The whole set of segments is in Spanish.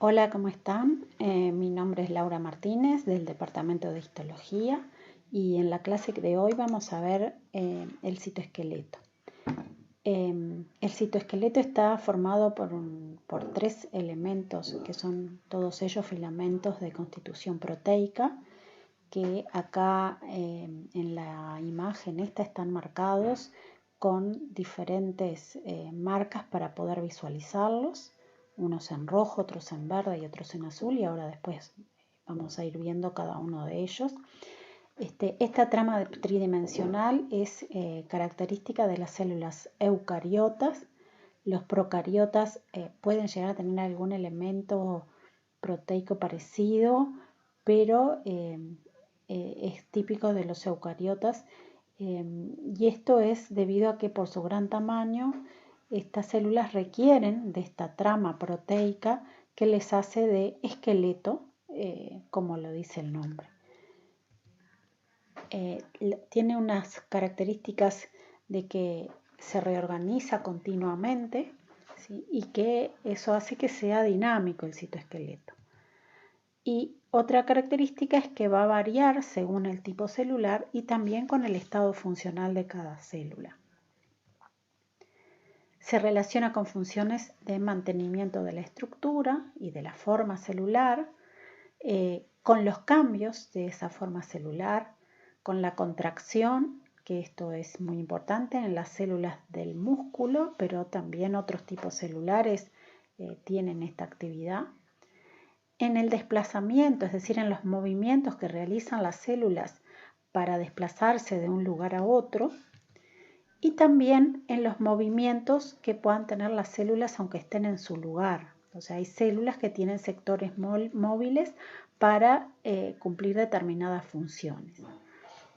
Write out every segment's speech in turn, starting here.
Hola, ¿cómo están? Mi nombre es Laura Martínez del Departamento de Histología y en la clase de hoy vamos a ver el citoesqueleto. El citoesqueleto está formado por tres elementos que son todos ellos filamentos de constitución proteica que acá en la imagen esta están marcados con diferentes marcas para poder visualizarlos, unos en rojo, otros en verde y otros en azul, y ahora después vamos a ir viendo cada uno de ellos. Esta trama tridimensional es característica de las células eucariotas. Los procariotas pueden llegar a tener algún elemento proteico parecido, pero es típico de los eucariotas, y esto es debido a que por su gran tamaño estas células requieren de esta trama proteica que les hace de esqueleto, como lo dice el nombre. Tiene unas características de que se reorganiza continuamente, ¿sí? Y que eso hace que sea dinámico el citoesqueleto. Y otra característica es que va a variar según el tipo celular y también con el estado funcional de cada célula. Se relaciona con funciones de mantenimiento de la estructura y de la forma celular, con los cambios de esa forma celular, con la contracción, que esto es muy importante en las células del músculo, pero también otros tipos celulares tienen esta actividad. En el desplazamiento, es decir, en los movimientos que realizan las células para desplazarse de un lugar a otro, y también en los movimientos que puedan tener las células aunque estén en su lugar. O sea, hay células que tienen sectores móviles para cumplir determinadas funciones.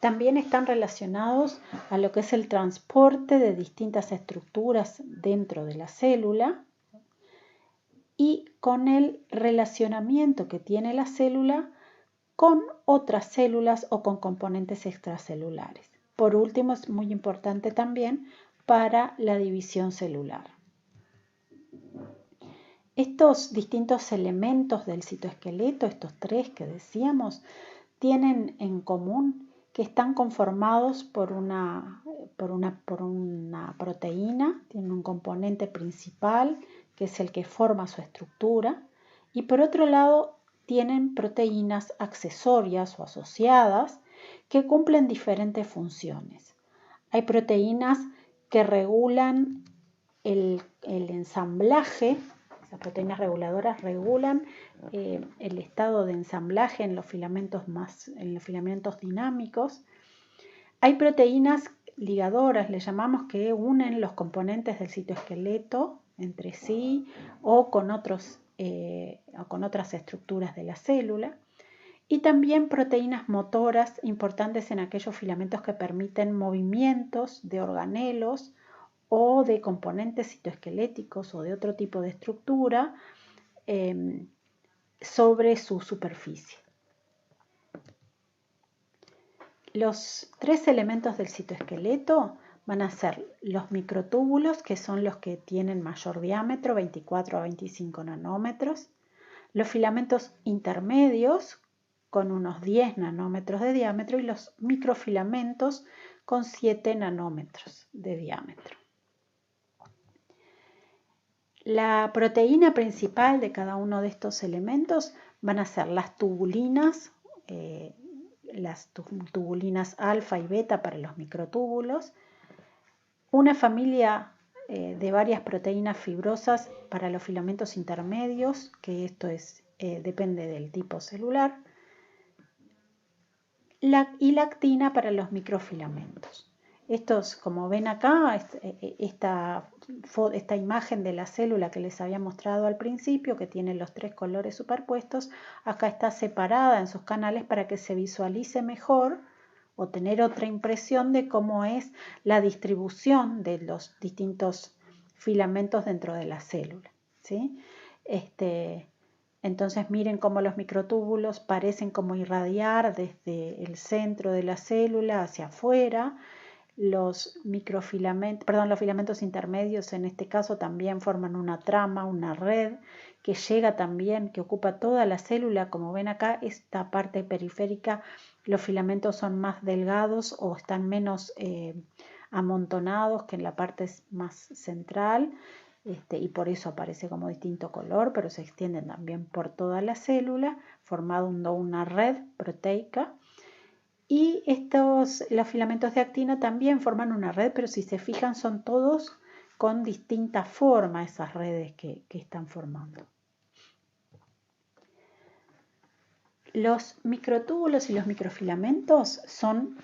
También están relacionados a lo que es el transporte de distintas estructuras dentro de la célula y con el relacionamiento que tiene la célula con otras células o con componentes extracelulares. Por último, es muy importante también para la división celular. Estos distintos elementos del citoesqueleto, estos tres que decíamos, tienen en común que están conformados por una proteína, tienen un componente principal que es el que forma su estructura, y por otro lado tienen proteínas accesorias o asociadas que cumplen diferentes funciones. Hay proteínas que regulan el ensamblaje. Las proteínas reguladoras regulan el estado de ensamblaje en los filamentos dinámicos. Hay proteínas ligadoras, le llamamos, que unen los componentes del citoesqueleto entre sí o con otras estructuras de la célula. Y también proteínas motoras importantes en aquellos filamentos que permiten movimientos de organelos o de componentes citoesqueléticos o de otro tipo de estructura sobre su superficie. Los tres elementos del citoesqueleto van a ser los microtúbulos, que son los que tienen mayor diámetro, 24 a 25 nanómetros, los filamentos intermedios, con unos 10 nanómetros de diámetro, y los microfilamentos con 7 nanómetros de diámetro. La proteína principal de cada uno de estos elementos van a ser las tubulinas alfa y beta para los microtúbulos, una familia de varias proteínas fibrosas para los filamentos intermedios, que esto depende del tipo celular, y lactina para los microfilamentos. Estos, como ven acá, esta imagen de la célula que les había mostrado al principio, que tiene los tres colores superpuestos, acá está separada en sus canales para que se visualice mejor o tener otra impresión de cómo es la distribución de los distintos filamentos dentro de la célula, ¿sí? Entonces miren cómo los microtúbulos parecen como irradiar desde el centro de la célula hacia afuera. Los los filamentos intermedios en este caso también forman una trama, una red que llega también, que ocupa toda la célula. Como ven acá, esta parte periférica, los filamentos son más delgados o están menos amontonados que en la parte más central, y por eso aparece como distinto color, pero se extienden también por toda la célula, formando una red proteica. Y los filamentos de actina también forman una red, pero si se fijan son todos con distinta forma esas redes que están formando. Los microtúbulos y los microfilamentos son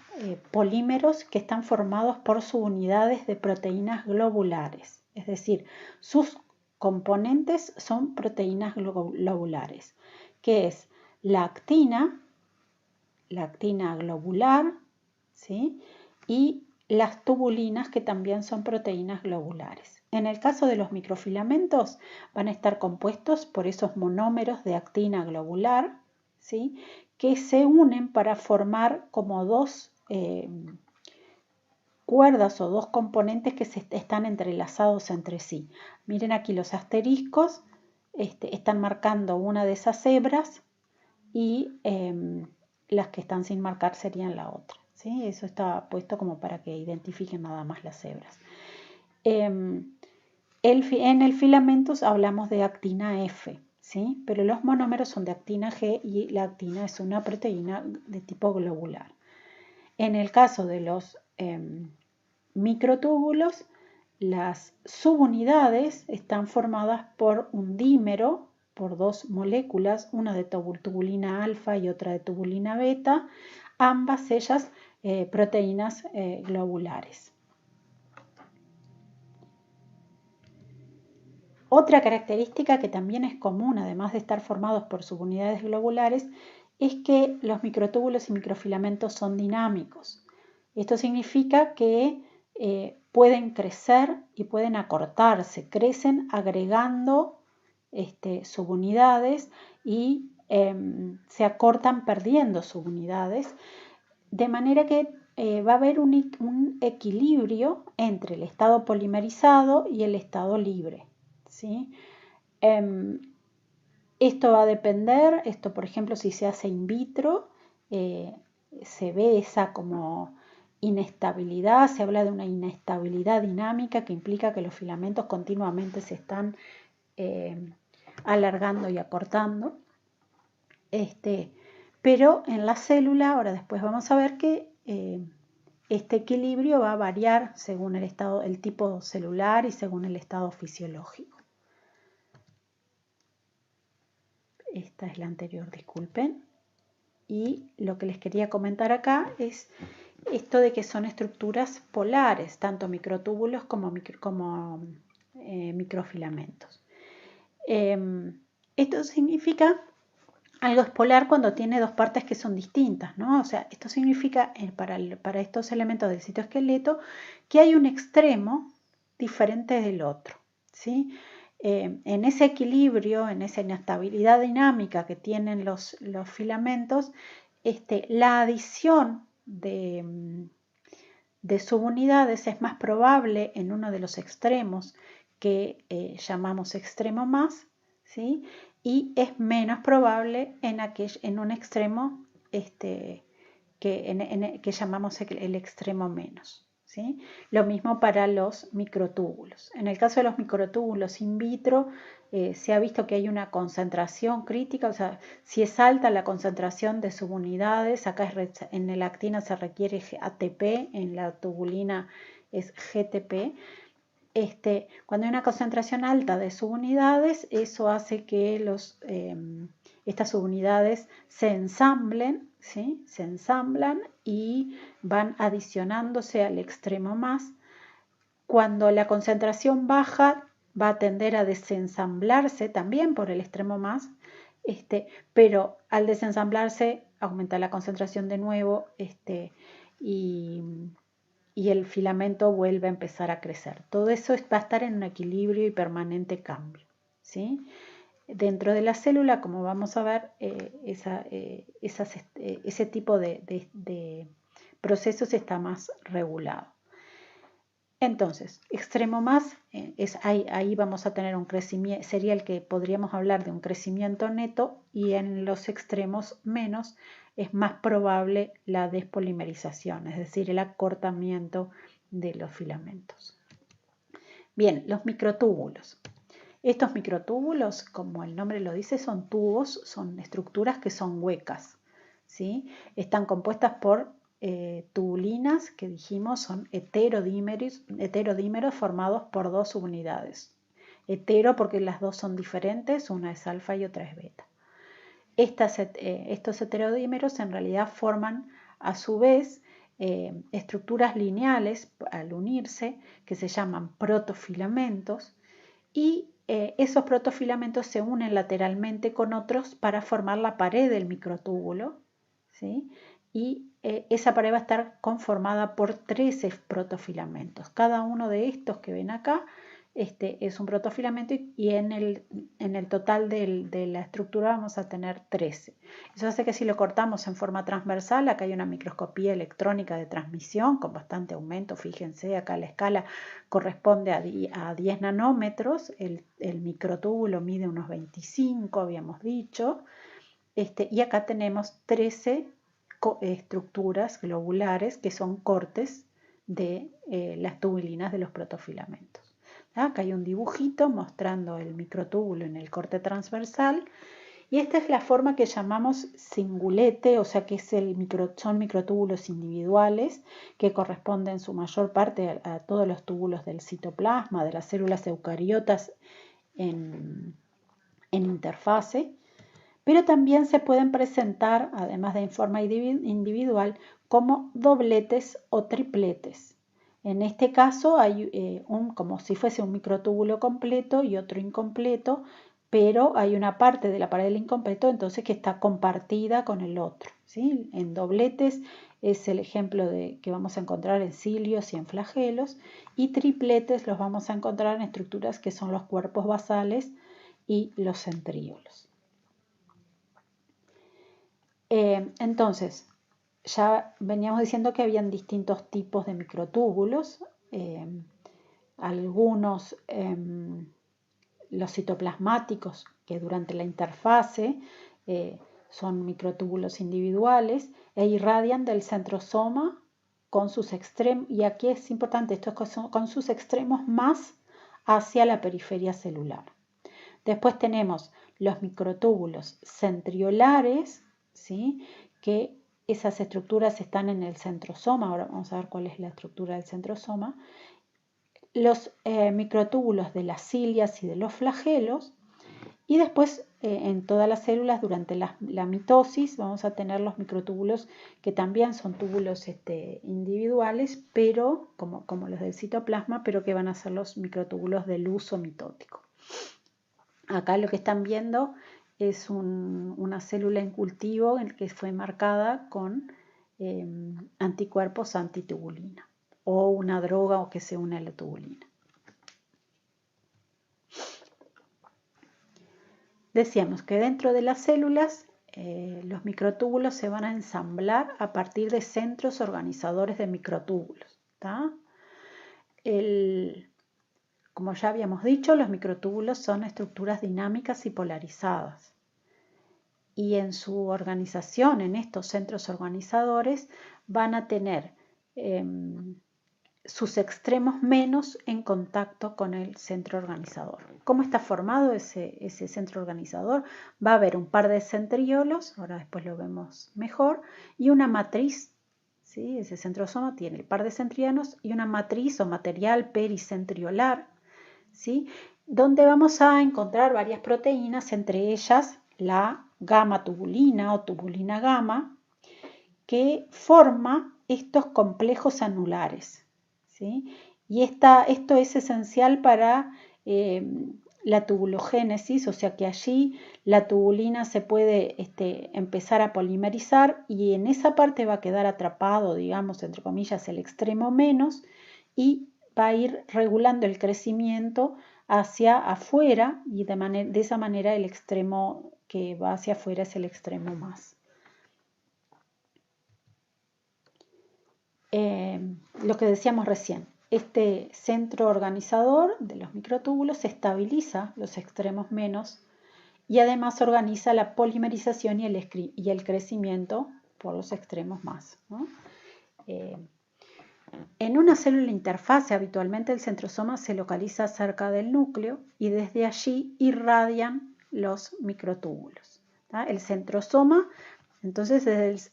polímeros que están formados por subunidades de proteínas globulares, es decir, sus componentes son proteínas globulares, que es la actina globular, ¿sí? Y las tubulinas, que también son proteínas globulares. En el caso de los microfilamentos van a estar compuestos por esos monómeros de actina globular, ¿sí? Que se unen para formar como dos cuerdas o dos componentes que están entrelazados entre sí. Miren aquí los asteriscos, están marcando una de esas hebras y las que están sin marcar serían la otra, ¿sí? Eso está puesto como para que identifiquen nada más las hebras. En el filamento hablamos de actina F, ¿sí? Pero los monómeros son de actina G y la actina es una proteína de tipo globular. En el caso de los microtúbulos, las subunidades están formadas por un dímero, por dos moléculas, una de tubulina alfa y otra de tubulina beta, ambas ellas proteínas globulares. Otra característica que también es común, además de estar formados por subunidades globulares, es que los microtúbulos y microfilamentos son dinámicos. Esto significa que pueden crecer y pueden acortarse, crecen agregando subunidades y se acortan perdiendo subunidades, de manera que va a haber un equilibrio entre el estado polimerizado y el estado libre, ¿sí? Esto va a depender, por ejemplo, si se hace in vitro, se ve esa como inestabilidad, se habla de una inestabilidad dinámica que implica que los filamentos continuamente se están alargando y acortando. Pero en la célula, ahora después vamos a ver que este equilibrio va a variar según el tipo celular y según el estado fisiológico. Esta es la anterior, disculpen. Y lo que les quería comentar acá es esto de que son estructuras polares, tanto microtúbulos como microfilamentos. Esto significa, algo es polar cuando tiene dos partes que son distintas, ¿no? O sea, esto significa para estos elementos del citoesqueleto que hay un extremo diferente del otro, ¿sí? En ese equilibrio, en esa inestabilidad dinámica que tienen los filamentos, la adición de subunidades es más probable en uno de los extremos que llamamos extremo más, ¿sí? Y es menos probable en un extremo que llamamos el extremo menos, ¿sí? Lo mismo para los microtúbulos. En el caso de los microtúbulos in vitro, se ha visto que hay una concentración crítica, o sea, si es alta la concentración de subunidades, acá en la actina se requiere ATP, en la tubulina es GTP. Cuando hay una concentración alta de subunidades, eso hace que estas subunidades se ensamblen, ¿sí? Se ensamblan y van adicionándose al extremo más. Cuando la concentración baja, va a tender a desensamblarse también por el extremo más, pero al desensamblarse aumenta la concentración de nuevo y el filamento vuelve a empezar a crecer. Todo eso va a estar en un equilibrio y permanente cambio, ¿sí? Dentro de la célula, como vamos a ver, ese tipo de procesos está más regulado. Entonces, extremo más, ahí vamos a tener un crecimiento, sería el que podríamos hablar de un crecimiento neto, y en los extremos menos es más probable la despolimerización, es decir, el acortamiento de los filamentos. Bien, los microtúbulos. Estos microtúbulos, como el nombre lo dice, son tubos, son estructuras que son huecas, ¿sí? Están compuestas por tubulinas, que dijimos son heterodímeros formados por dos subunidades. Hetero porque las dos son diferentes, una es alfa y otra es beta. Estos heterodímeros en realidad forman a su vez estructuras lineales al unirse, que se llaman protofilamentos, y esos protofilamentos se unen lateralmente con otros para formar la pared del microtúbulo, ¿sí? Y esa pared va a estar conformada por 13 protofilamentos. Cada uno de estos que ven acá es un protofilamento, y en el total de la estructura vamos a tener 13. Eso hace que si lo cortamos en forma transversal, acá hay una microscopía electrónica de transmisión con bastante aumento. Fíjense, acá la escala corresponde a 10 nanómetros, el microtúbulo mide unos 25, habíamos dicho, y acá tenemos 13 estructuras globulares que son cortes de las tubulinas de los protofilamentos. Acá hay un dibujito mostrando el microtúbulo en el corte transversal, y esta es la forma que llamamos cingulete, o sea que son microtúbulos individuales que corresponden en su mayor parte a todos los túbulos del citoplasma, de las células eucariotas en interfase, pero también se pueden presentar, además de en forma individual, como dobletes o tripletes. En este caso hay como si fuese un microtúbulo completo y otro incompleto, pero hay una parte de la pared del incompleto entonces que está compartida con el otro, ¿sí? En dobletes es el ejemplo que vamos a encontrar en cilios y en flagelos, y tripletes los vamos a encontrar en estructuras que son los cuerpos basales y los centríolos. Entonces, ya veníamos diciendo que habían distintos tipos de microtúbulos, algunos los citoplasmáticos, que durante la interfase son microtúbulos individuales e irradian del centrosoma con sus extremos, y aquí es importante, esto es con sus extremos más hacia la periferia celular. Después tenemos los microtúbulos centriolares, ¿sí? Que esas estructuras están en el centrosoma. Ahora vamos a ver cuál es la estructura del centrosoma. Los microtúbulos de las cilias y de los flagelos, y después en todas las células durante la mitosis vamos a tener los microtúbulos que también son túbulos individuales, pero como los del citoplasma, pero que van a ser los microtúbulos del uso mitótico. Acá lo que están viendo es una célula en cultivo que fue marcada con anticuerpos antitubulina, o una droga que se une a la tubulina. Decíamos que dentro de las células los microtúbulos se van a ensamblar a partir de centros organizadores de microtúbulos, ¿tá? Como ya habíamos dicho, los microtúbulos son estructuras dinámicas y polarizadas. Y en su organización, en estos centros organizadores, van a tener sus extremos menos en contacto con el centro organizador. ¿Cómo está formado ese centro organizador? Va a haber un par de centriolos, ahora después lo vemos mejor, y una matriz. ¿Sí? Ese centrosoma tiene el par de centrianos y una matriz o material pericentriolar, ¿sí? Donde vamos a encontrar varias proteínas, entre ellas la gamma tubulina o tubulina gamma, que forma estos complejos anulares, ¿sí? Y esto es esencial para la tubulogénesis, o sea que allí la tubulina se puede empezar a polimerizar, y en esa parte va a quedar atrapado, digamos, entre comillas, el extremo menos, y va a ir regulando el crecimiento hacia afuera, y de esa manera el extremo que va hacia afuera es el extremo más. Lo que decíamos recién, Este centro organizador de los microtúbulos estabiliza los extremos menos y además organiza la polimerización y el crecimiento por los extremos más, ¿no? En una célula interfase habitualmente el centrosoma se localiza cerca del núcleo y desde allí irradian los microtúbulos, ¿tá? El centrosoma, entonces, es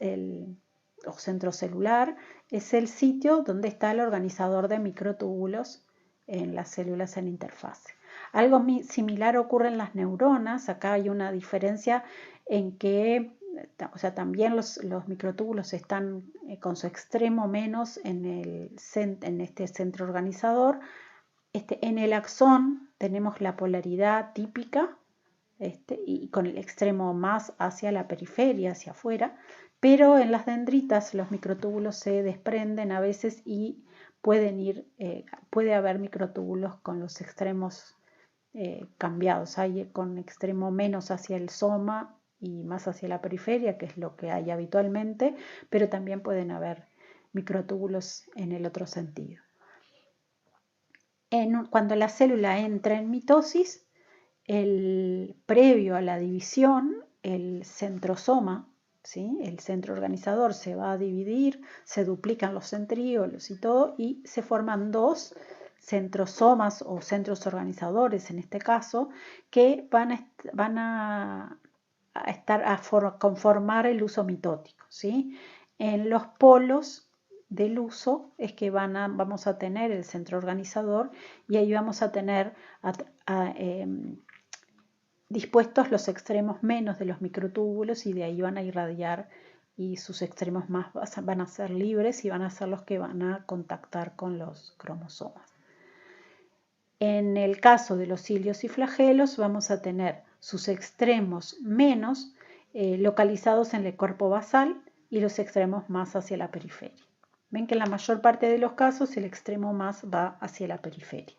o centro celular, es el sitio donde está el organizador de microtúbulos en las células en interfase. Algo similar ocurre en las neuronas. Acá hay una diferencia en que, o sea, también los microtúbulos están con su extremo menos en este centro organizador. En el axón tenemos la polaridad típica y con el extremo más hacia la periferia, hacia afuera, pero en las dendritas los microtúbulos se desprenden a veces y puede haber microtúbulos con los extremos cambiados. Hay con extremo menos hacia el soma y más hacia la periferia, que es lo que hay habitualmente, pero también pueden haber microtúbulos en el otro sentido. Cuando la célula entra en mitosis, previo a la división, el centrosoma, ¿sí? El centro organizador se va a dividir, se duplican los centríolos y todo, y se forman dos centrosomas o centros organizadores en este caso, que van a conformar el uso mitótico, ¿sí? En los polos del uso es que vamos a tener el centro organizador y ahí vamos a tener dispuestos los extremos menos de los microtúbulos y de ahí van a irradiar y sus extremos más van a ser libres y van a ser los que van a contactar con los cromosomas. En el caso de los cilios y flagelos vamos a tener sus extremos menos localizados en el cuerpo basal y los extremos más hacia la periferia. Ven que en la mayor parte de los casos el extremo más va hacia la periferia.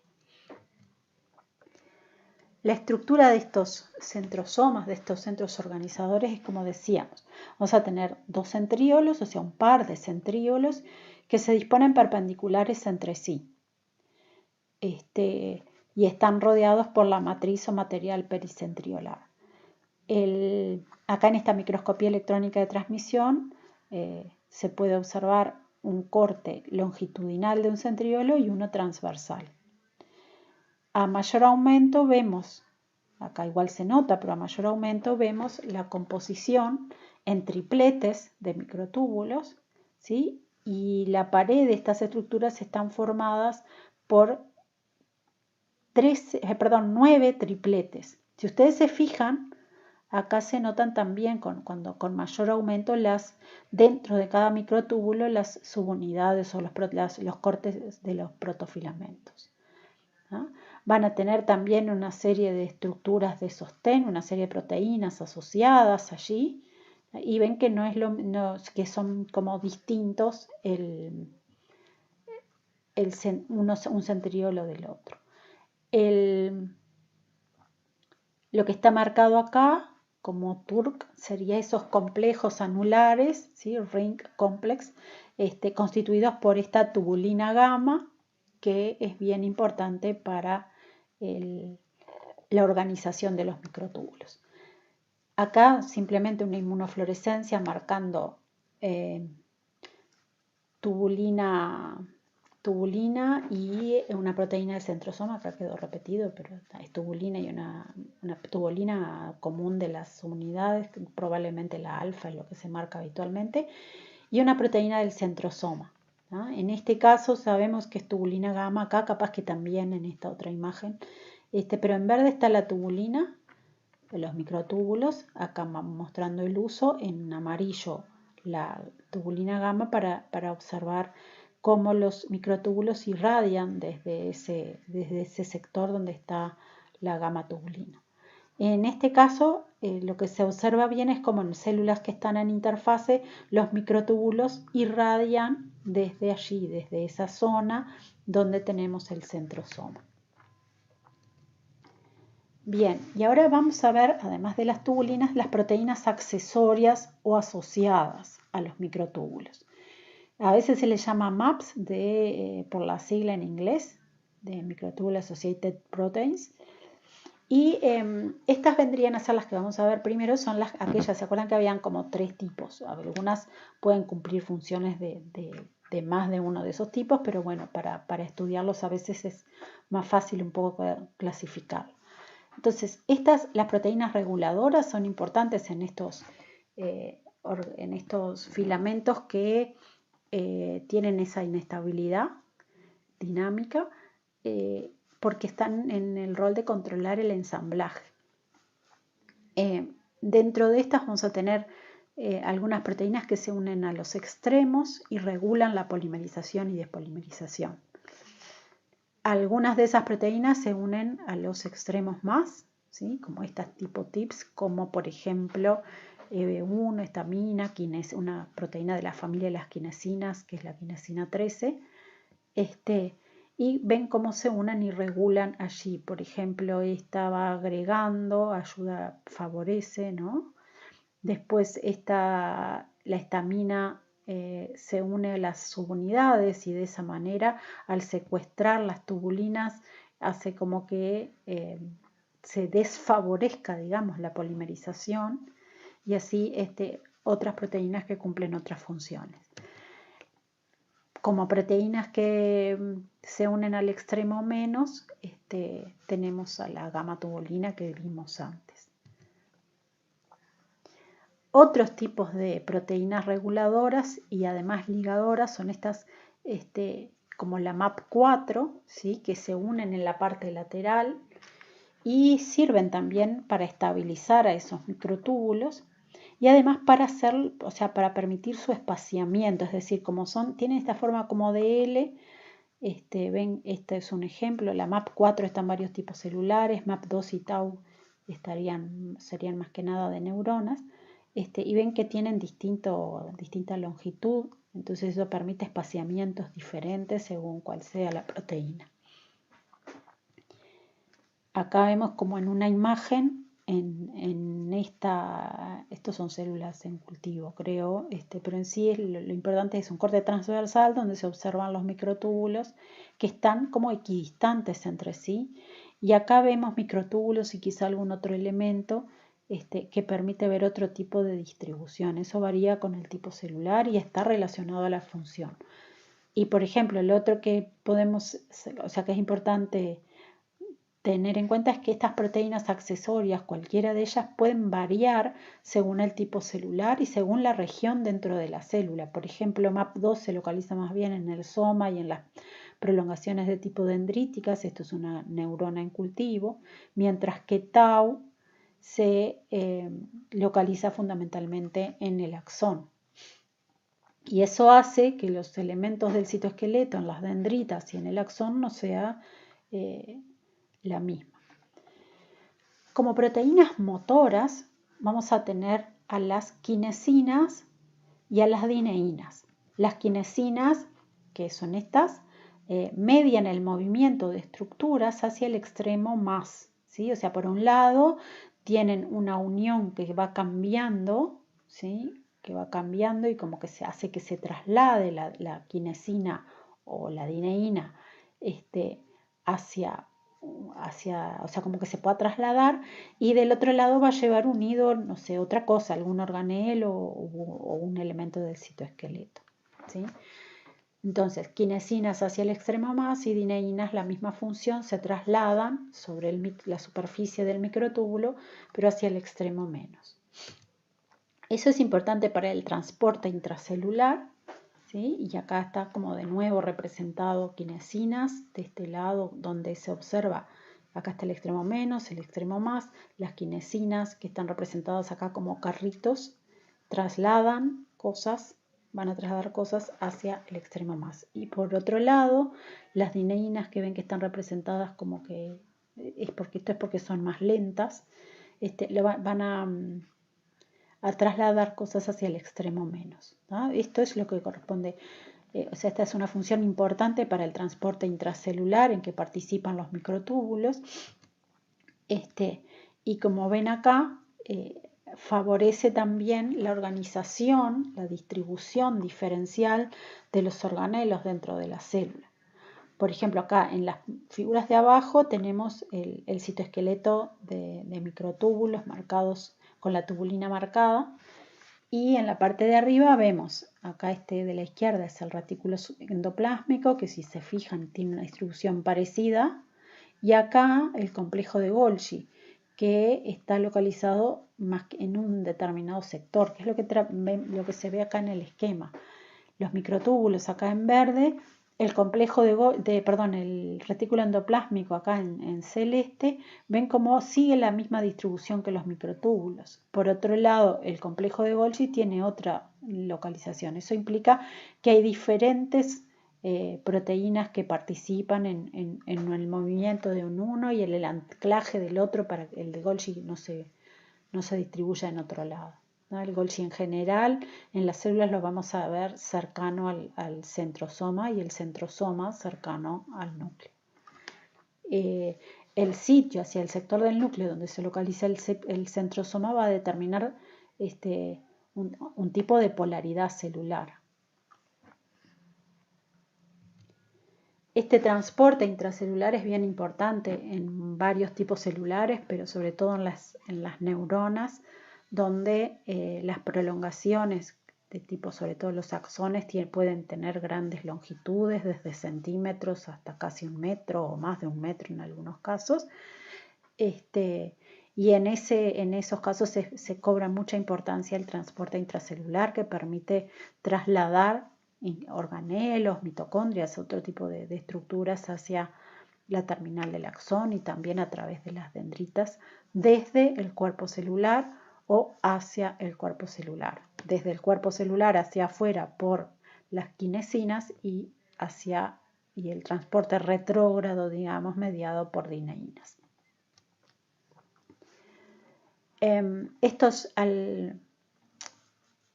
La estructura de estos centrosomas, de estos centros organizadores, es como decíamos. Vamos a tener dos centríolos, o sea, un par de centríolos que se disponen perpendiculares entre sí. Y están rodeados por la matriz o material pericentriolar. Acá en esta microscopía electrónica de transmisión se puede observar un corte longitudinal de un centriolo y uno transversal. A mayor aumento vemos, acá igual se nota, pero a mayor aumento vemos la composición en tripletes de microtúbulos, ¿sí? Y la pared de estas estructuras están formadas por 9 tripletes. Si ustedes se fijan, acá se notan también cuando con mayor aumento dentro de cada microtúbulo las subunidades o los cortes de los protofilamentos, ¿no? Van a tener también una serie de estructuras de sostén, una serie de proteínas asociadas allí, y ven que que son como distintos un centriolo del otro. Lo que está marcado acá como TURC sería esos complejos anulares, ¿sí? Ring complex, constituidos por esta tubulina gamma, que es bien importante para la organización de los microtúbulos. Acá simplemente una inmunofluorescencia marcando tubulina y una proteína del centrosoma. Acá quedó repetido, pero es tubulina y una tubulina común de las unidades, probablemente la alfa es lo que se marca habitualmente, y una proteína del centrosoma, ¿no? En este caso sabemos que es tubulina gamma, acá capaz que también en esta otra imagen, pero en verde está la tubulina, los microtúbulos, acá mostrando el uso, en amarillo la tubulina gamma para observar cómo los microtúbulos irradian desde ese sector donde está la gamma tubulina. En este caso, lo que se observa bien es como en células que están en interfase, los microtúbulos irradian desde allí, desde esa zona donde tenemos el centrosoma. Bien, y ahora vamos a ver, además de las tubulinas, las proteínas accesorias o asociadas a los microtúbulos. A veces se le llama MAPS por la sigla en inglés, de Microtubule Associated Proteins. Y estas vendrían a ser las que vamos a ver primero, son aquellas, ¿se acuerdan que habían como 3 tipos? Algunas pueden cumplir funciones de más de uno de esos tipos, pero bueno, para estudiarlos a veces es más fácil un poco clasificarlo. Entonces, las proteínas reguladoras son importantes en estos filamentos que tienen esa inestabilidad dinámica, porque están en el rol de controlar el ensamblaje. Dentro de estas vamos a tener algunas proteínas que se unen a los extremos y regulan la polimerización y despolimerización. Algunas de esas proteínas se unen a los extremos más, ¿sí? Como estas tipo TIPS, como por ejemplo EB1, estamina, una proteína de la familia de las quinesinas, que es la quinesina 13. Y ven cómo se unen y regulan allí. Por ejemplo, esta va agregando, ayuda, favorece, ¿no? Después la estamina se une a las subunidades y de esa manera, al secuestrar las tubulinas, hace como que se desfavorezca, digamos, la polimerización y así otras proteínas que cumplen otras funciones. Como proteínas que se unen al extremo menos, tenemos a la gamma-tubulina que vimos antes. Otros tipos de proteínas reguladoras y además ligadoras son estas, como la MAP4, ¿sí? Que se unen en la parte lateral y sirven también para estabilizar a esos microtúbulos. Y además para permitir su espaciamiento, es decir, tienen esta forma como de L, ven, este es un ejemplo, la MAP4 está en varios tipos celulares, MAP2 y Tau serían más que nada de neuronas, y ven que tienen distinta longitud, entonces eso permite espaciamientos diferentes según cuál sea la proteína. Acá vemos como en una imagen, estos son células en cultivo, creo, pero en sí lo importante es un corte transversal donde se observan los microtúbulos que están como equidistantes entre sí. Y acá vemos microtúbulos y quizá algún otro elemento que permite ver otro tipo de distribución. Eso varía con el tipo celular y está relacionado a la función. Y por ejemplo, el otro que que es importante tener en cuenta es que estas proteínas accesorias, cualquiera de ellas, pueden variar según el tipo celular y según la región dentro de la célula. Por ejemplo, MAP2 se localiza más bien en el soma y en las prolongaciones de tipo dendríticas, esto es una neurona en cultivo, mientras que Tau se localiza fundamentalmente en el axón. Y eso hace que los elementos del citoesqueleto en las dendritas y en el axón no sea la misma. Como proteínas motoras vamos a tener a las quinesinas y a las dineínas. Las quinesinas, que son estas, median el movimiento de estructuras hacia el extremo más, ¿sí? O sea, por un lado tienen una unión que va cambiando, ¿sí? Que va cambiando y como que se hace que se traslade la quinesina o la dineína o sea, como que se pueda trasladar, y del otro lado va a llevar unido, no sé, otra cosa, algún organelo o un elemento del citoesqueleto, ¿sí? Entonces, quinesinas hacia el extremo más y dineínas la misma función, se trasladan sobre la superficie del microtúbulo, pero hacia el extremo menos. Eso es importante para el transporte intracelular, ¿sí? Y acá está como de nuevo representado quinesinas de este lado donde se observa, acá está el extremo menos, el extremo más, las quinesinas que están representadas acá como carritos trasladan cosas, van a trasladar cosas hacia el extremo más. Y por otro lado, las dineínas que ven que están representadas como que esto es porque son más lentas, van a trasladar cosas hacia el extremo menos, ¿no? Esto es lo que corresponde, o sea, esta es una función importante para el transporte intracelular en que participan los microtúbulos, y como ven acá, favorece también la organización, la distribución diferencial de los organelos dentro de la célula. Por ejemplo, acá en las figuras de abajo tenemos el citoesqueleto de microtúbulos marcados con la tubulina marcada, y en la parte de arriba vemos, acá este de la izquierda es el retículo endoplásmico, que si se fijan tiene una distribución parecida, y acá el complejo de Golgi, que está localizado más en un determinado sector, que es lo que se ve acá en el esquema. Los microtúbulos acá en verde, el complejo el retículo endoplásmico acá en celeste, ven cómo sigue la misma distribución que los microtúbulos. Por otro lado, el complejo de Golgi tiene otra localización. Eso implica que hay diferentes proteínas que participan en el movimiento de uno y en el anclaje del otro para que el de Golgi no se distribuya en otro lado. El Golgi en general en las células lo vamos a ver cercano al centrosoma y el centrosoma cercano al núcleo. El sitio hacia el sector del núcleo donde se localiza el centrosoma va a determinar un tipo de polaridad celular. Este transporte intracelular es bien importante en varios tipos celulares, pero sobre todo en las neuronas, donde las prolongaciones de tipo, sobre todo los axones, pueden tener grandes longitudes, desde centímetros hasta casi 1 metro o más de 1 metro en algunos casos. Y en esos casos se cobra mucha importancia el transporte intracelular, que permite trasladar organelos, mitocondrias, otro tipo de estructuras hacia la terminal del axón y también a través de las dendritas desde el cuerpo celular o hacia el cuerpo celular. Desde el cuerpo celular hacia afuera por las quinesinas y el transporte retrógrado, digamos, mediado por dineínas.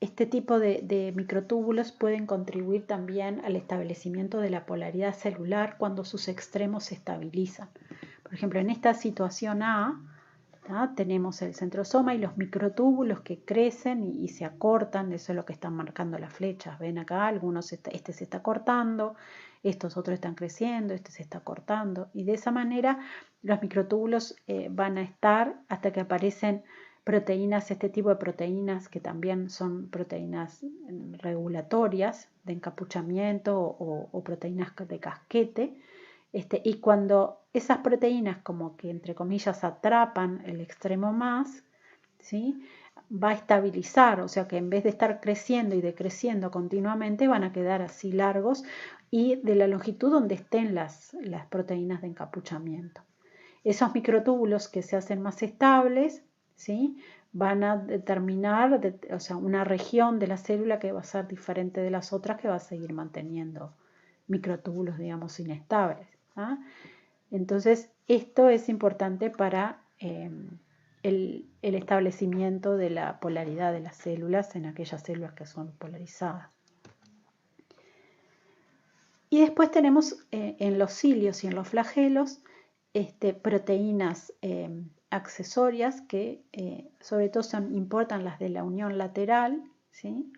Este tipo de microtúbulos pueden contribuir también al establecimiento de la polaridad celular cuando sus extremos se estabilizan. Por ejemplo, en esta situación A, tenemos el centrosoma y los microtúbulos que crecen y se acortan. Eso es lo que están marcando las flechas. Ven acá, este se está cortando, estos otros están creciendo, este se está cortando. Y de esa manera los microtúbulos van a estar hasta que aparecen proteínas, este tipo de proteínas que también son proteínas regulatorias de encapuchamiento o proteínas de casquete. Y cuando esas proteínas como que entre comillas atrapan el extremo más, ¿sí?, va a estabilizar, o sea que en vez de estar creciendo y decreciendo continuamente van a quedar así largos y de la longitud donde estén las proteínas de encapuchamiento. Esos microtúbulos que se hacen más estables, ¿sí?, van a determinar una región de la célula que va a ser diferente de las otras, que va a seguir manteniendo microtúbulos, digamos, inestables. Entonces, esto es importante para el establecimiento de la polaridad de las células en aquellas células que son polarizadas. Y después tenemos en los cilios y en los flagelos proteínas accesorias que sobre todo importan las de la unión lateral, ¿sí?,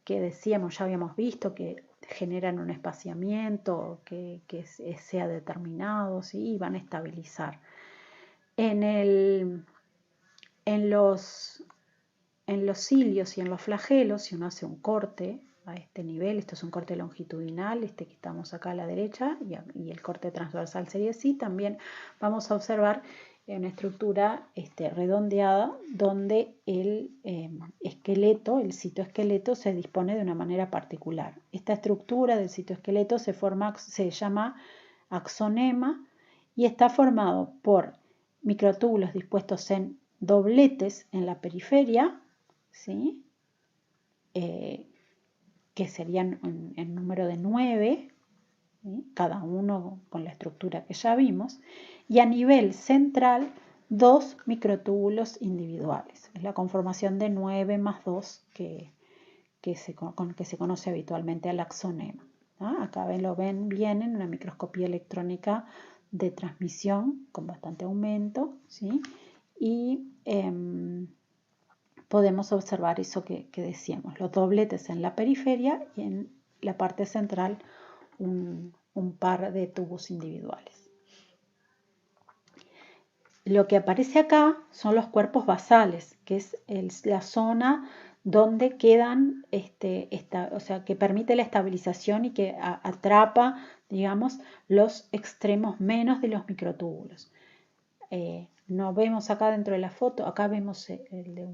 que decíamos, ya habíamos visto que generan un espaciamiento que sea determinado, ¿sí?, y van a estabilizar. En los cilios y en los flagelos, si uno hace un corte a este nivel, esto es un corte longitudinal, que estamos acá a la derecha, y el corte transversal sería así, también vamos a observar una estructura redondeada donde el esqueleto, el citoesqueleto, se dispone de una manera particular. Esta estructura del citoesqueleto se llama axonema y está formado por microtúbulos dispuestos en dobletes en la periferia, ¿sí?, que serían en número de 9, ¿sí?, cada uno con la estructura que ya vimos, y a nivel central 2 microtúbulos individuales. Es la conformación de 9 más 2 que se conoce habitualmente al axonema. Acá lo ven bien en una microscopía electrónica de transmisión con bastante aumento, ¿sí?, y podemos observar eso que decíamos, los dobletes en la periferia y en la parte central un par de tubos individuales. Lo que aparece acá son los cuerpos basales, que es la zona donde quedan, o sea, que permite la estabilización y que atrapa, digamos, los extremos menos de los microtúbulos. No vemos acá dentro de la foto, acá vemos el de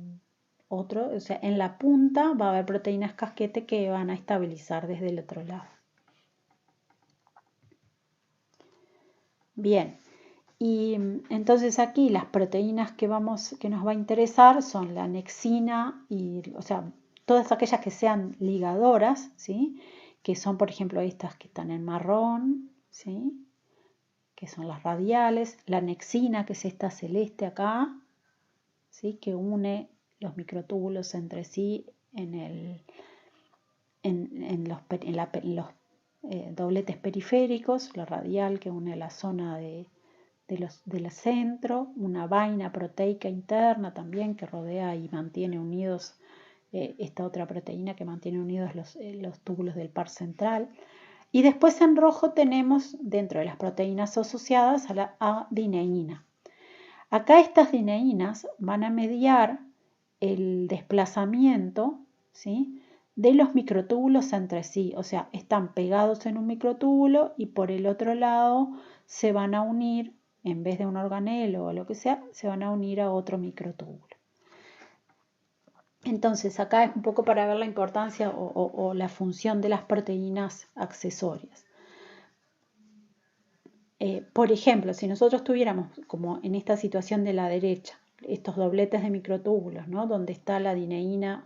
otro, o sea, en la punta va a haber proteínas casquete que van a estabilizar desde el otro lado. Bien, y entonces aquí las proteínas que nos va a interesar son la anexina o sea, todas aquellas que sean ligadoras, ¿sí? Que son, por ejemplo, estas que están en marrón, ¿sí? Que son las radiales, la anexina, que es esta celeste acá, ¿sí? Que une los microtúbulos entre sí en los dobletes periféricos, la radial que une la zona del centro, una vaina proteica interna también que rodea y mantiene unidos esta otra proteína que mantiene unidos los túbulos del par central. Y después en rojo tenemos dentro de las proteínas asociadas a la adineína. Acá estas dineínas van a mediar el desplazamiento, ¿sí?, de los microtúbulos entre sí, o sea, están pegados en un microtúbulo y por el otro lado se van a unir, en vez de un organelo o lo que sea, se van a unir a otro microtúbulo. Entonces, acá es un poco para ver la importancia o la función de las proteínas accesorias. Por ejemplo, si nosotros tuviéramos, como en esta situación de la derecha, estos dobletes de microtúbulos, ¿no?, donde está la dineína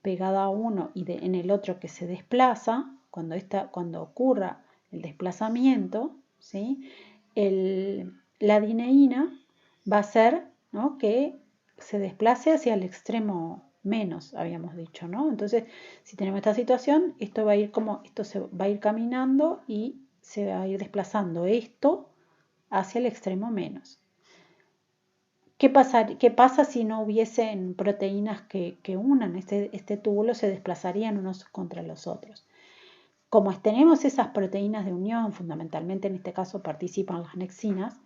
pegada a uno y en el otro que se desplaza, cuando ocurra el desplazamiento, ¿sí?, la dineína va a hacer, ¿no?, que se desplace hacia el extremo menos, habíamos dicho, ¿no? Entonces, si tenemos esta situación, esto se va a ir caminando y se va a ir desplazando esto hacia el extremo menos. ¿Qué pasa si no hubiesen proteínas que unan este túbulo? Se desplazarían unos contra los otros. Como tenemos esas proteínas de unión, fundamentalmente en este caso participan las anexinas,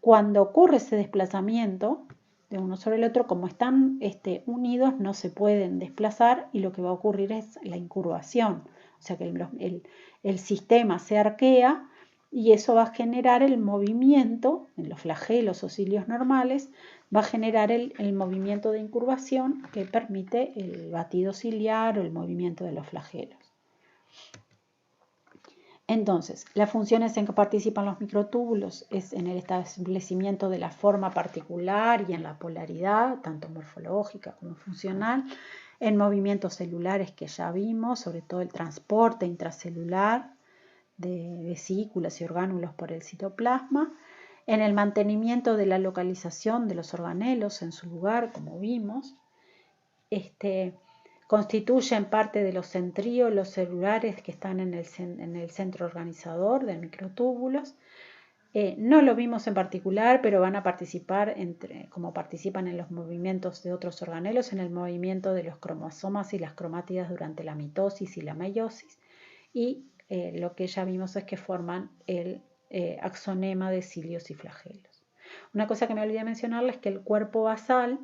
cuando ocurre ese desplazamiento de uno sobre el otro, como están unidos, no se pueden desplazar y lo que va a ocurrir es la incurvación. O sea que el sistema se arquea y eso va a generar el movimiento, en los flagelos o cilios normales, va a generar el movimiento de incurvación que permite el batido ciliar o el movimiento de los flagelos. Entonces, las funciones en que participan los microtúbulos es en el establecimiento de la forma particular y en la polaridad, tanto morfológica como funcional, en movimientos celulares que ya vimos, sobre todo el transporte intracelular de vesículas y orgánulos por el citoplasma, en el mantenimiento de la localización de los organelos en su lugar, como vimos, constituyen parte de los centríolos celulares que están en el centro organizador de microtúbulos. No lo vimos en particular, pero van a participar, como participan en los movimientos de otros organelos, en el movimiento de los cromosomas y las cromátidas durante la mitosis y la meiosis. Y lo que ya vimos es que forman el axonema de cilios y flagelos. Una cosa que me olvidé mencionarles es que el cuerpo basal,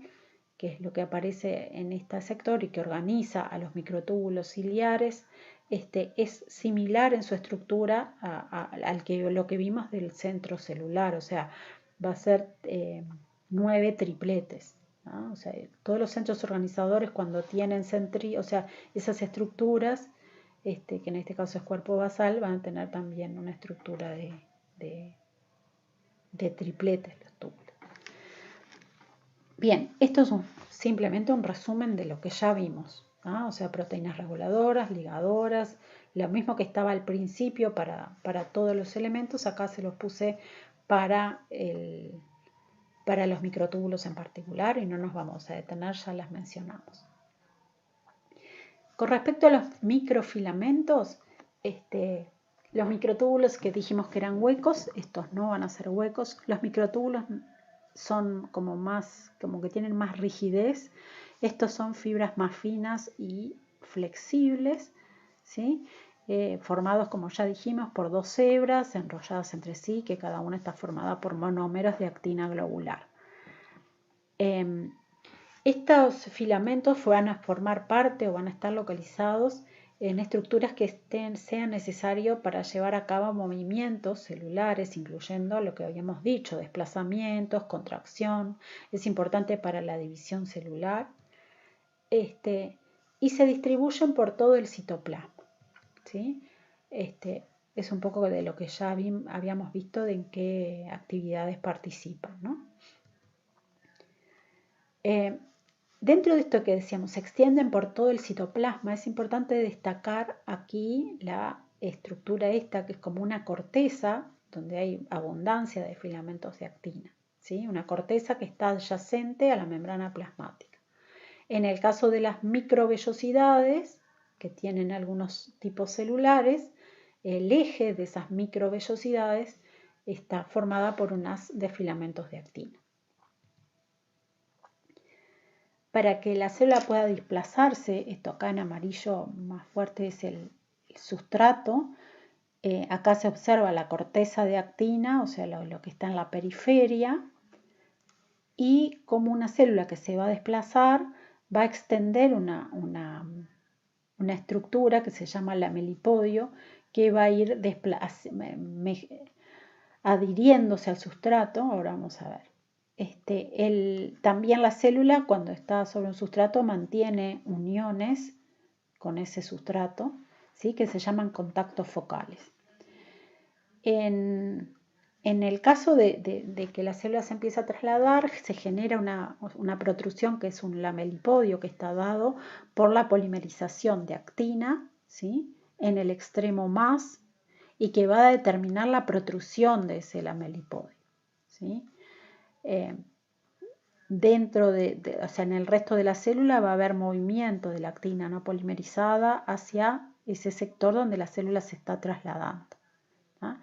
que es lo que aparece en este sector y que organiza a los microtúbulos ciliares, es similar en su estructura a lo que vimos del centro celular, o sea, va a ser 9 tripletes, ¿no? O sea, todos los centros organizadores cuando tienen o sea, esas estructuras, que en este caso es cuerpo basal, van a tener también una estructura de tripletes los túbulos. Bien, esto es simplemente un resumen de lo que ya vimos, ¿no? O sea, proteínas reguladoras, ligadoras, lo mismo que estaba al principio para todos los elementos, acá se los puse para los microtúbulos en particular y no nos vamos a detener, ya las mencionamos. Con respecto a los microfilamentos, los microtúbulos que dijimos que eran huecos, estos no van a ser huecos. Los microtúbulos son como que tienen más rigidez. Estos son fibras más finas y flexibles, ¿sí? Formados, como ya dijimos, por dos hebras enrolladas entre sí, que cada una está formada por monómeros de actina globular. Estos filamentos van a formar parte o van a estar localizados en estructuras que sean necesarios para llevar a cabo movimientos celulares, incluyendo lo que habíamos dicho, desplazamientos, contracción. Es importante para la división celular. Y se distribuyen por todo el citoplasma, ¿sí? Es un poco de lo que ya habíamos visto de en qué actividades participan, ¿no? Dentro de esto que decíamos, se extienden por todo el citoplasma. Es importante destacar aquí la estructura esta, que es como una corteza, donde hay abundancia de filamentos de actina, ¿sí? Una corteza que está adyacente a la membrana plasmática. En el caso de las microvellosidades, que tienen algunos tipos celulares, el eje de esas microvellosidades está formada por un haz de filamentos de actina. Para que la célula pueda desplazarse, esto acá en amarillo más fuerte es el sustrato, acá se observa la corteza de actina, o sea, lo que está en la periferia, y como una célula que se va a desplazar va a extender una estructura que se llama lamelipodio, que va a ir adhiriéndose al sustrato. Ahora vamos a ver. También la célula, cuando está sobre un sustrato, mantiene uniones con ese sustrato, ¿sí? Que se llaman contactos focales. En el caso de que la célula se empieza a trasladar, se genera una protrusión, que es un lamelipodio, que está dado por la polimerización de actina, ¿sí? En el extremo más, y que va a determinar la protrusión de ese lamelipodio, ¿sí? O sea, en el resto de la célula va a haber movimiento de la actina no polimerizada hacia ese sector donde la célula se está trasladando, ¿no?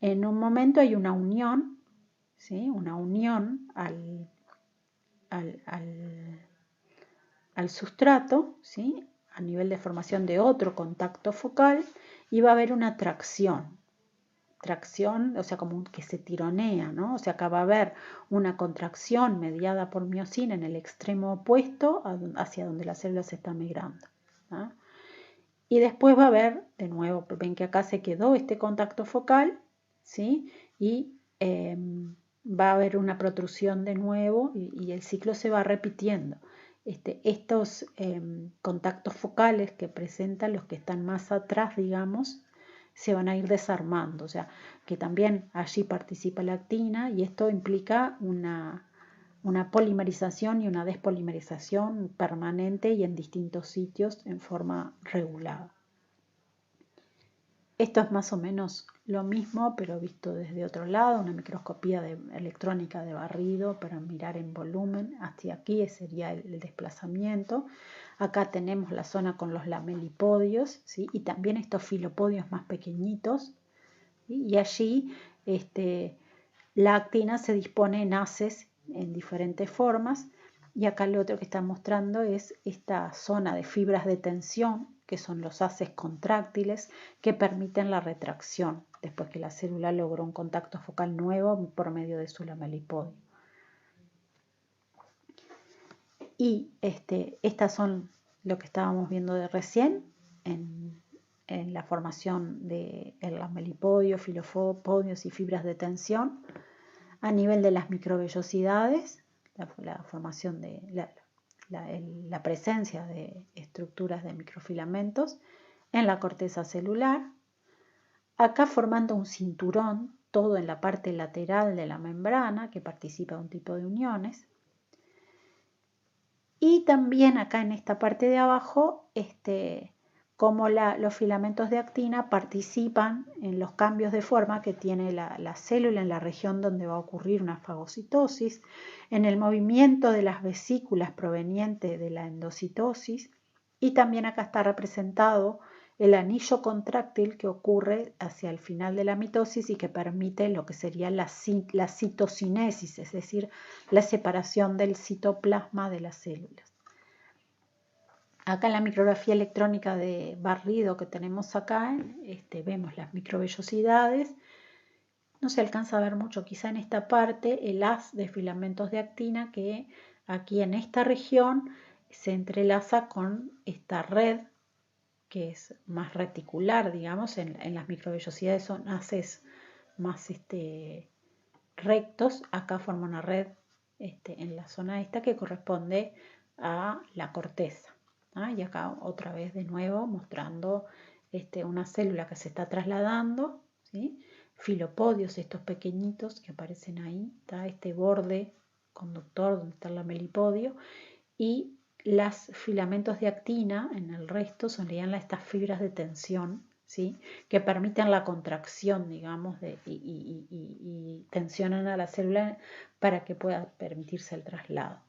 En un momento hay una unión, ¿sí? Una unión al sustrato, ¿sí? A nivel de formación de otro contacto focal, y va a haber una tracción, o sea, como que se tironea, ¿no? O sea, acá va a haber una contracción mediada por miosina en el extremo opuesto hacia donde la célula se está migrando, ¿no? Y después va a haber, de nuevo, ven que acá se quedó este contacto focal, ¿sí? Y va a haber una protrusión de nuevo y el ciclo se va repitiendo. Estos contactos focales que presentan los que están más atrás, digamos, se van a ir desarmando, o sea, que también allí participa la actina, y esto implica una polimerización y una despolimerización permanente y en distintos sitios en forma regulada. Esto es más o menos lo mismo, pero visto desde otro lado, una microscopía electrónica de barrido para mirar en volumen. Hacia aquí sería el desplazamiento. Acá tenemos la zona con los lamelipodios, ¿sí? Y también estos filopodios más pequeñitos, ¿sí? Y allí la actina se dispone en haces en diferentes formas. Y acá lo otro que está mostrando es esta zona de fibras de tensión, que son los haces contráctiles que permiten la retracción después que la célula logró un contacto focal nuevo por medio de su lamelipodio. Y estas son lo que estábamos viendo de recién en la formación del lamelipodio, filopodios y fibras de tensión. A nivel de las microvellosidades, la formación de la presencia de estructuras de microfilamentos en la corteza celular. Acá formando un cinturón, todo en la parte lateral de la membrana, que participa de un tipo de uniones. Y también acá en esta parte de abajo, como los filamentos de actina participan en los cambios de forma que tiene la célula en la región donde va a ocurrir una fagocitosis, en el movimiento de las vesículas proveniente de la endocitosis, y también acá está representado el anillo contráctil que ocurre hacia el final de la mitosis y que permite lo que sería la citocinesis, es decir, la separación del citoplasma de las células. Acá en la micrografía electrónica de barrido que tenemos acá, vemos las microvellosidades. No se alcanza a ver mucho, quizá en esta parte, el haz de filamentos de actina que aquí en esta región se entrelaza con esta red que es más reticular, digamos, en las microvellosidades son haces más rectos. Acá forma una red en la zona esta que corresponde a la corteza. Y acá otra vez de nuevo mostrando una célula que se está trasladando, ¿sí? Filopodios, estos pequeñitos que aparecen ahí, está este borde conductor donde está el lamelipodio, y los filamentos de actina en el resto serían estas fibras de tensión, ¿sí? Que permiten la contracción, digamos, y tensionan a la célula para que pueda permitirse el traslado.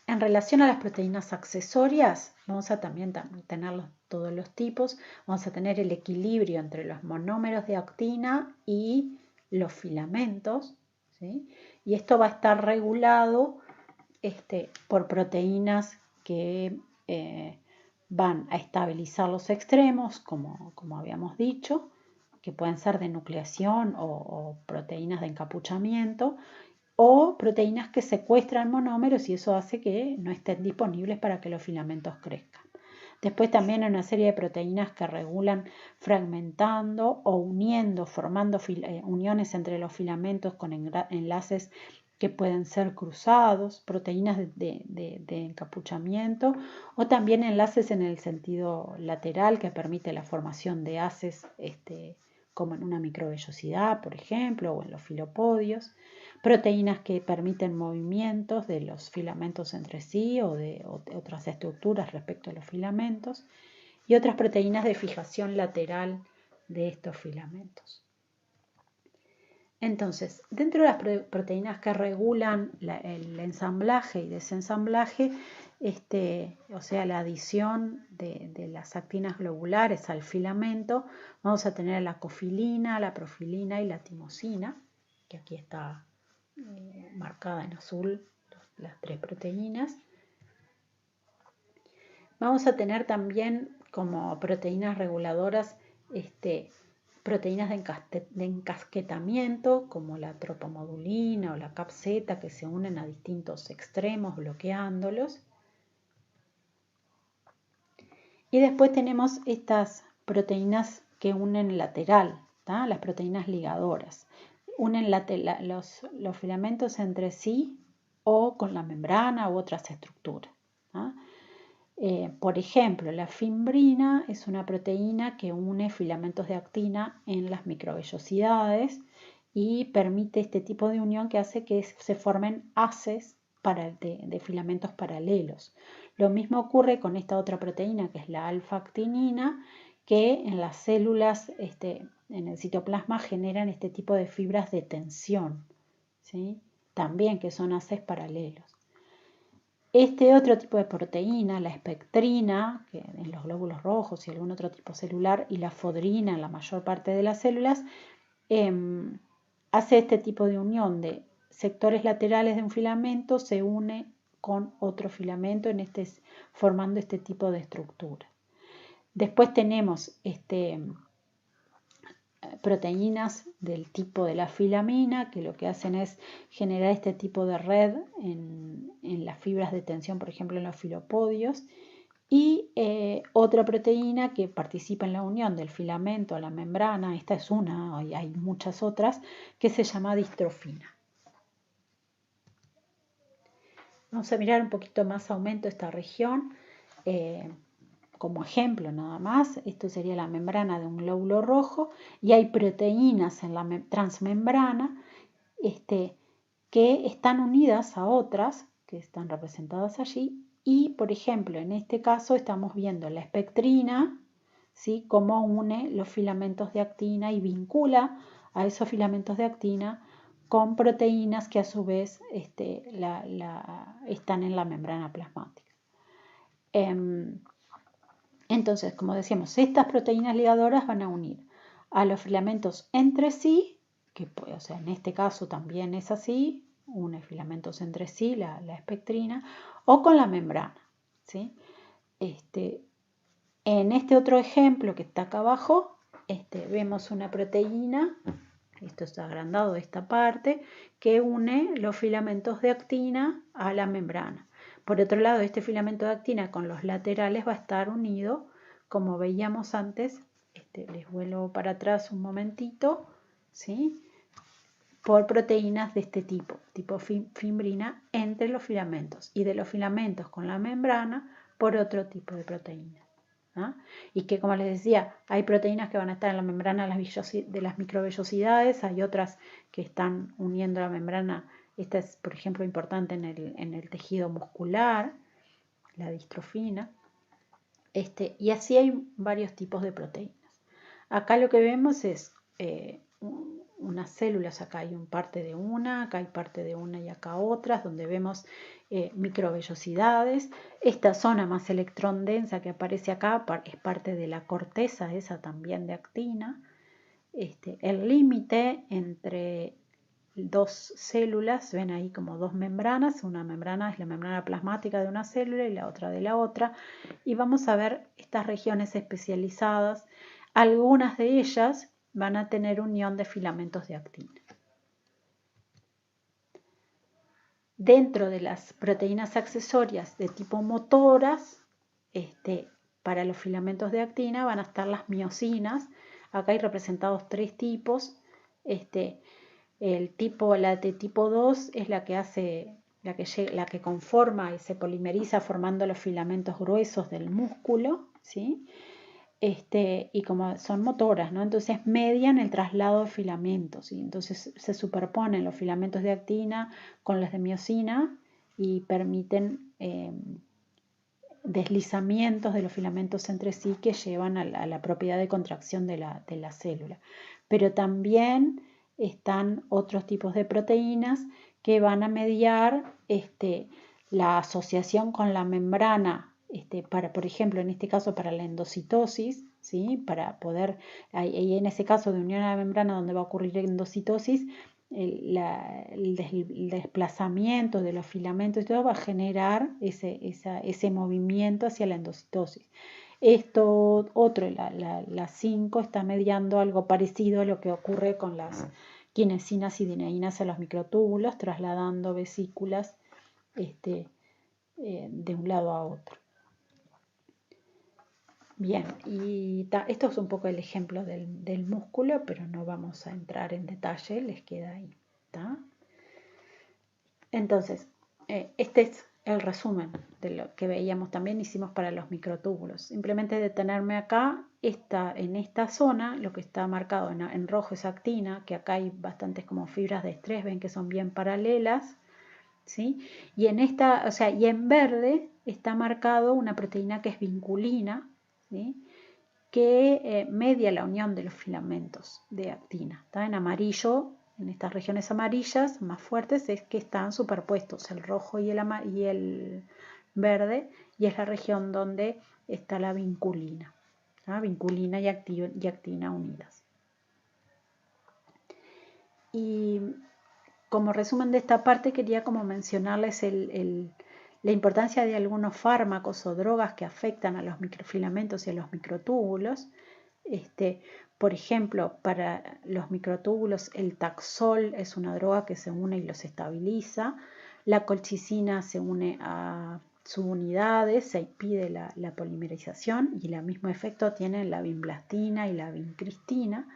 En relación a las proteínas accesorias, vamos a también tener todos los tipos. Vamos a tener el equilibrio entre los monómeros de actina y los filamentos, ¿sí? Y esto va a estar regulado por proteínas que van a estabilizar los extremos, como habíamos dicho, que pueden ser de nucleación o proteínas de encapuchamiento, o proteínas que secuestran monómeros y eso hace que no estén disponibles para que los filamentos crezcan. Después también hay una serie de proteínas que regulan fragmentando o uniendo, formando uniones entre los filamentos con enlaces que pueden ser cruzados, proteínas de encapuchamiento o también enlaces en el sentido lateral que permite la formación de haces como en una microvellosidad, por ejemplo, o en los filopodios. Proteínas que permiten movimientos de los filamentos entre sí o de otras estructuras respecto a los filamentos, y otras proteínas de fijación lateral de estos filamentos. Entonces, dentro de las proteínas que regulan el ensamblaje y desensamblaje, o sea, la adición de las actinas globulares al filamento, vamos a tener la cofilina, la profilina y la timosina, que aquí está marcada en azul las tres proteínas. Vamos a tener también como proteínas reguladoras proteínas de encasquetamiento como la tropomodulina o la CAP-Z que se unen a distintos extremos bloqueándolos. Y después tenemos estas proteínas que unen lateral, ¿tá? Las proteínas ligadoras. Unen los filamentos entre sí o con la membrana u otras estructuras. Por ejemplo, la fimbrina es una proteína que une filamentos de actina en las microvellosidades y permite este tipo de unión que hace que se formen haces de filamentos paralelos. Lo mismo ocurre con esta otra proteína que es la alfa-actinina, que en las células en el citoplasma generan este tipo de fibras de tensión, ¿sí? También que son haces paralelos. Este otro tipo de proteína, la espectrina, que en los glóbulos rojos y algún otro tipo celular, y la fodrina en la mayor parte de las células, hace este tipo de unión de sectores laterales de un filamento, se une con otro filamento formando este tipo de estructura. Después tenemos proteínas del tipo de la filamina, que lo que hacen es generar este tipo de red en las fibras de tensión, por ejemplo en los filopodios, y otra proteína que participa en la unión del filamento a la membrana, esta es una, y hay muchas otras, que se llama distrofina. Vamos a mirar un poquito más aumento esta región. Como ejemplo nada más, esto sería la membrana de un glóbulo rojo y hay proteínas en la transmembrana que están unidas a otras que están representadas allí y, por ejemplo, en este caso estamos viendo la espectrina, ¿sí? Cómo une los filamentos de actina y vincula a esos filamentos de actina con proteínas que a su vez están en la membrana plasmática. Entonces, como decíamos, estas proteínas ligadoras van a unir a los filamentos entre sí, que o sea, en este caso también es así, une filamentos entre sí, la espectrina, o con la membrana, ¿sí? En este otro ejemplo que está acá abajo, vemos una proteína, esto está agrandado de esta parte, que une los filamentos de actina a la membrana. Por otro lado, este filamento de actina con los laterales va a estar unido, como veíamos antes, les vuelvo para atrás un momentito, ¿sí? Por proteínas de este tipo fimbrina, entre los filamentos, y de los filamentos con la membrana por otro tipo de proteínas. ¿Ah? Y que, como les decía, hay proteínas que van a estar en la membrana de las microvellosidades, hay otras que están uniendo la membrana. Esta es, por ejemplo, importante en el tejido muscular, la distrofina. Y así hay varios tipos de proteínas. Acá lo que vemos es unas células, acá hay parte de una, acá hay parte de una y acá otras, donde vemos microvellosidades. Esta zona más electrón densa que aparece acá es parte de la corteza, esa también de actina. El límite entre dos células, ven ahí como dos membranas, una membrana es la membrana plasmática de una célula y la otra de la otra, y vamos a ver estas regiones especializadas. Algunas de ellas van a tener unión de filamentos de actina. Dentro de las proteínas accesorias de tipo motoras, para los filamentos de actina van a estar las miosinas. Acá hay representados tres tipos. La de tipo 2 es la que conforma y se polimeriza formando los filamentos gruesos del músculo, ¿sí? Y como son motoras, ¿no? Entonces median el traslado de filamentos, ¿sí? Entonces se superponen los filamentos de actina con los de miosina y permiten deslizamientos de los filamentos entre sí que llevan a la propiedad de contracción de la célula. Pero también están otros tipos de proteínas que van a mediar la asociación con la membrana, por ejemplo, en este caso para la endocitosis, ¿sí? Para poder, y en ese caso de unión a la membrana donde va a ocurrir endocitosis, el desplazamiento de los filamentos y todo va a generar ese movimiento hacia la endocitosis. Esto otro, la 5, está mediando algo parecido a lo que ocurre con las quinesinas y dineínas a los microtúbulos, trasladando vesículas de un lado a otro. Bien, y esto es un poco el ejemplo del músculo, pero no vamos a entrar en detalle, les queda ahí. ¿Tá? Entonces, este es el resumen de lo que veíamos también, hicimos para los microtúbulos. Simplemente detenerme acá, en esta zona, lo que está marcado en rojo es actina, que acá hay bastantes como fibras de estrés, ven que son bien paralelas, ¿sí? Y en verde está marcado una proteína que es vinculina, ¿sí? Que media la unión de los filamentos de actina. ¿Tá? En amarillo, en estas regiones amarillas más fuertes, es que están superpuestos el rojo y el verde, y es la región donde está la vinculina. ¿Tá? Vinculina y actina unidas. Y como resumen de esta parte quería como mencionarles la importancia de algunos fármacos o drogas que afectan a los microfilamentos y a los microtúbulos. Por ejemplo, para los microtúbulos el Taxol es una droga que se une y los estabiliza. La colchicina se une a subunidades, se impide la polimerización, y el mismo efecto tienen la vinblastina y la vincristina.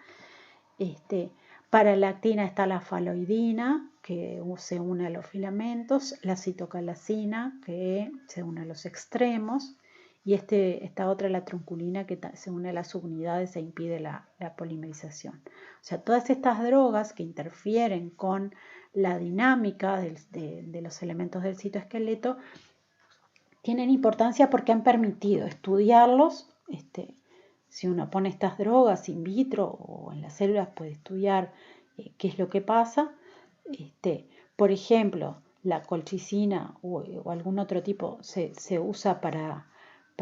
Para la actina está la faloidina, que se une a los filamentos, la citocalasina, que se une a los extremos, y esta otra, la trunculina, que se une a las subunidades e impide la polimerización. O sea, todas estas drogas que interfieren con la dinámica de los elementos del citoesqueleto tienen importancia porque han permitido estudiarlos. Si uno pone estas drogas in vitro o en las células, puede estudiar qué es lo que pasa. Por ejemplo, la colchicina o algún otro tipo se usa para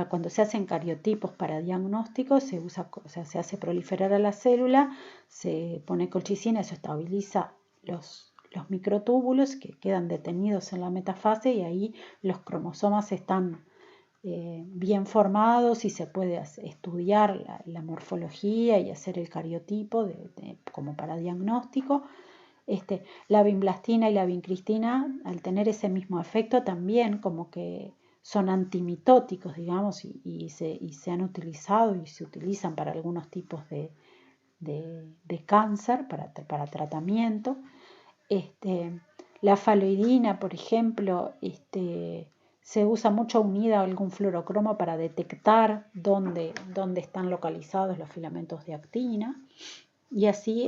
cuando se hacen cariotipos para diagnóstico, se hace proliferar a la célula, se pone colchicina, eso estabiliza los microtúbulos que quedan detenidos en la metafase y ahí los cromosomas están bien formados y se puede estudiar la morfología y hacer el cariotipo como para diagnóstico. La vinblastina y la vincristina, al tener ese mismo efecto, también como que son antimitóticos, digamos, y se han utilizado y se utilizan para algunos tipos de cáncer, para tratamiento. La faloidina, por ejemplo, se usa mucho unida a algún fluorocromo para detectar dónde están localizados los filamentos de actina. Y así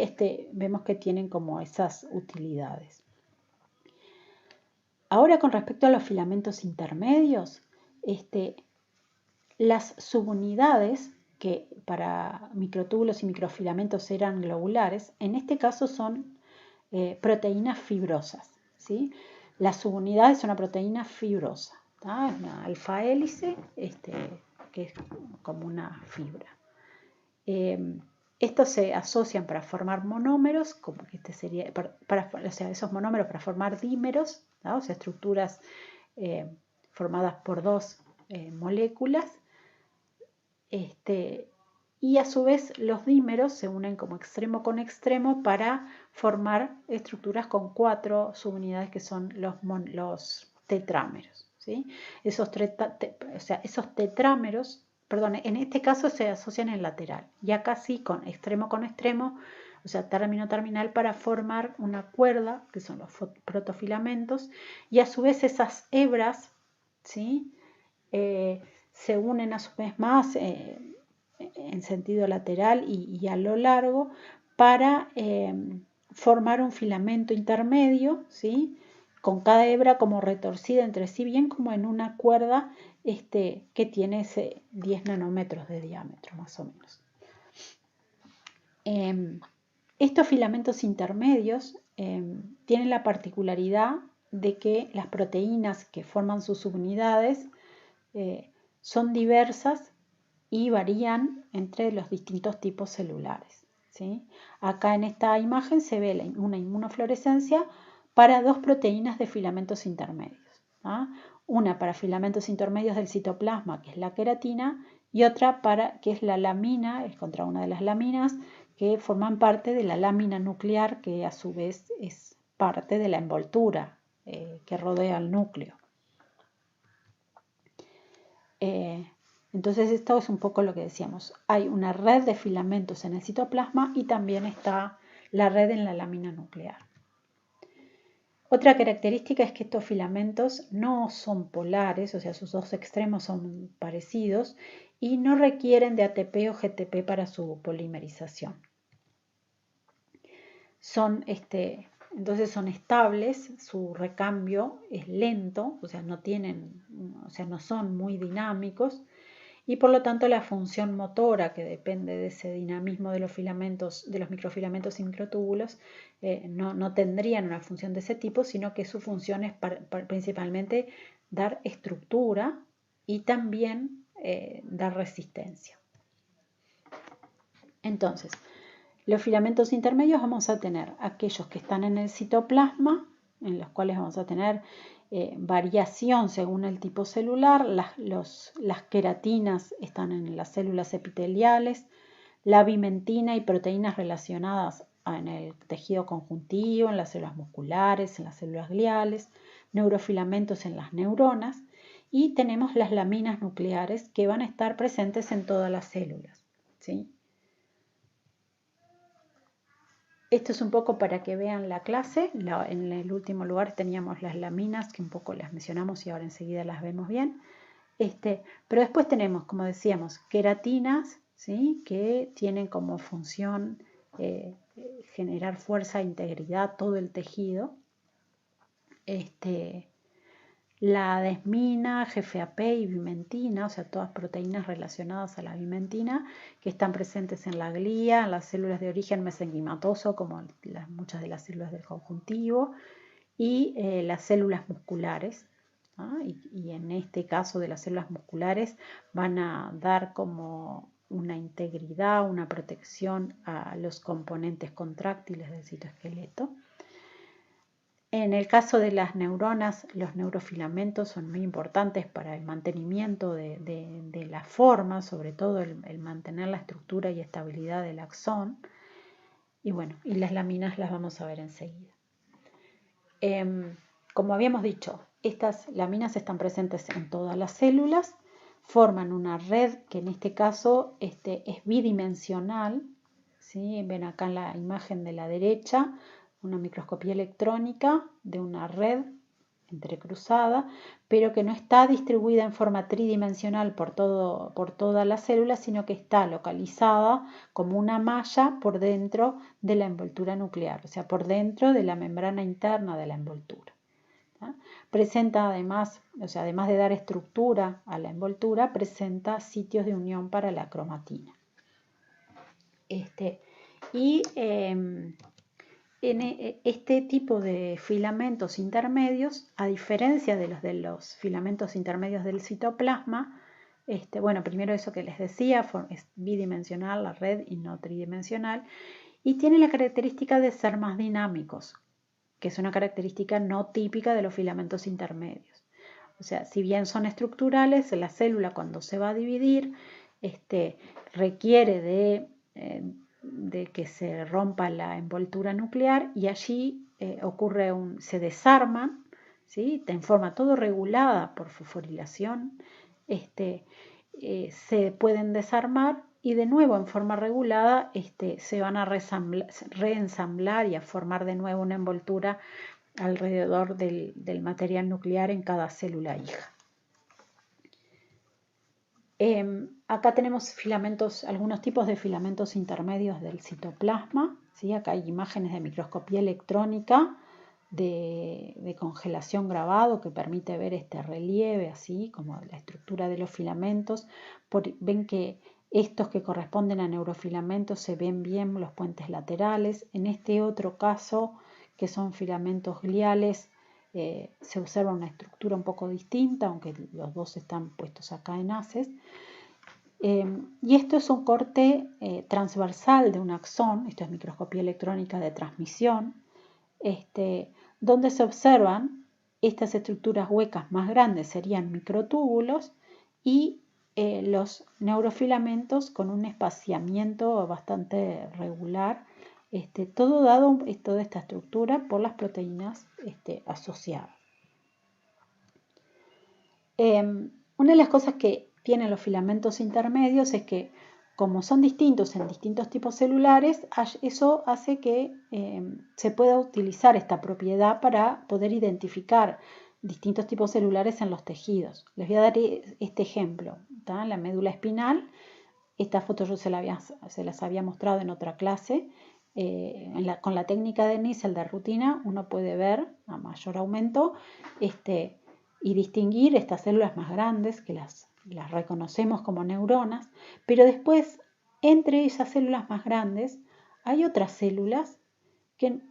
vemos que tienen como esas utilidades. Ahora, con respecto a los filamentos intermedios, las subunidades que para microtúbulos y microfilamentos eran globulares, en este caso son proteínas fibrosas, ¿sí? La subunidad es una proteína fibrosa, ¿tá? Es una alfa hélice que es como una fibra. Estos se asocian para formar monómeros, como que sería esos monómeros para formar dímeros, ¿no? O sea, estructuras formadas por dos moléculas. Y a su vez los dímeros se unen como extremo con extremo para formar estructuras con 4 subunidades que son los tetrámeros, ¿sí? Esos tetrámeros, perdón, en este caso se asocian en lateral y acá sí con extremo, o sea, término terminal para formar una cuerda, que son los protofilamentos, y a su vez esas hebras, ¿sí? Se unen a su vez más en sentido lateral y a lo largo para formar un filamento intermedio, ¿sí? Con cada hebra como retorcida entre sí, bien como en una cuerda que tiene 10 nanómetros de diámetro, más o menos. Estos filamentos intermedios tienen la particularidad de que las proteínas que forman sus subunidades son diversas y varían entre los distintos tipos celulares, ¿sí? Acá en esta imagen se ve una inmunofluorescencia para 2 proteínas de filamentos intermedios, ¿ah? Una para filamentos intermedios del citoplasma, que es la queratina, y otra que es la lamina, es contra una de las laminas, que forman parte de la lámina nuclear, que a su vez es parte de la envoltura que rodea el núcleo. Entonces esto es un poco lo que decíamos. Hay una red de filamentos en el citoplasma y también está la red en la lámina nuclear. Otra característica es que estos filamentos no son polares, o sea, sus dos extremos son parecidos y no requieren de ATP o GTP para su polimerización. Entonces son estables, su recambio es lento, o sea, no son muy dinámicos. Y por lo tanto la función motora, que depende de ese dinamismo de los filamentos, de los microfilamentos y microtúbulos, no tendrían una función de ese tipo, sino que su función es principalmente dar estructura y también dar resistencia. Entonces, los filamentos intermedios vamos a tener aquellos que están en el citoplasma, en los cuales vamos a tener variación según el tipo celular. Las queratinas están en las células epiteliales, la vimentina y proteínas relacionadas en el tejido conjuntivo, en las células musculares, en las células gliales, neurofilamentos en las neuronas, y tenemos las laminas nucleares que van a estar presentes en todas las células, ¿sí? Esto es un poco para que vean la clase. En el último lugar teníamos las laminas, que un poco las mencionamos y ahora enseguida las vemos bien. Pero después tenemos, como decíamos, queratinas, ¿sí? Que tienen como función generar fuerza e integridad a todo el tejido. La desmina, GFAP y vimentina, o sea, todas proteínas relacionadas a la vimentina que están presentes en la glía, en las células de origen mesenquimatoso, como muchas de las células del conjuntivo, y las células musculares, y en este caso de las células musculares van a dar como una integridad, una protección a los componentes contráctiles del citoesqueleto. En el caso de las neuronas, los neurofilamentos son muy importantes para el mantenimiento de la forma, sobre todo el mantener la estructura y estabilidad del axón. Y bueno, y las láminas las vamos a ver enseguida. Como habíamos dicho, estas láminas están presentes en todas las células, forman una red que en este caso es bidimensional, ¿sí? Ven acá en la imagen de la derecha una microscopía electrónica de una red entrecruzada, pero que no está distribuida en forma tridimensional por toda la célula, sino que está localizada como una malla por dentro de la envoltura nuclear, o sea, por dentro de la membrana interna de la envoltura. Presenta además, además de dar estructura a la envoltura, presenta sitios de unión para la cromatina. En este tipo de filamentos intermedios, a diferencia de los filamentos intermedios del citoplasma, bueno, primero eso que les decía, es bidimensional la red y no tridimensional, y tiene la característica de ser más dinámicos, que es una característica no típica de los filamentos intermedios. O sea, si bien son estructurales, la célula cuando se va a dividir requiere de que se rompa la envoltura nuclear y allí se desarman, ¿sí? En forma todo regulada por fosforilación, se pueden desarmar y de nuevo en forma regulada se van a reensamblar y a formar de nuevo una envoltura alrededor del material nuclear en cada célula hija. Acá tenemos algunos tipos de filamentos intermedios del citoplasma, ¿sí? Acá hay imágenes de microscopía electrónica de congelación grabado que permite ver este relieve, así como la estructura de los filamentos. Ven que estos que corresponden a neurofilamentos se ven bien los puentes laterales. En este otro caso, que son filamentos gliales, se observa una estructura un poco distinta, aunque los dos están puestos acá en haces. Y esto es un corte transversal de un axón, esto es microscopía electrónica de transmisión, donde se observan estas estructuras huecas más grandes, serían microtúbulos, y los neurofilamentos con un espaciamiento bastante regular, todo dado toda esta estructura por las proteínas asociadas. Una de las cosas que tienen los filamentos intermedios es que, como son distintos en distintos tipos celulares, eso hace que se pueda utilizar esta propiedad para poder identificar distintos tipos celulares en los tejidos. Les voy a dar este ejemplo, ¿tá? La médula espinal. Esta foto yo se las había mostrado en otra clase. Con la técnica de Nissl de rutina uno puede ver a mayor aumento y distinguir estas células más grandes que las reconocemos como neuronas, pero después entre esas células más grandes hay otras células que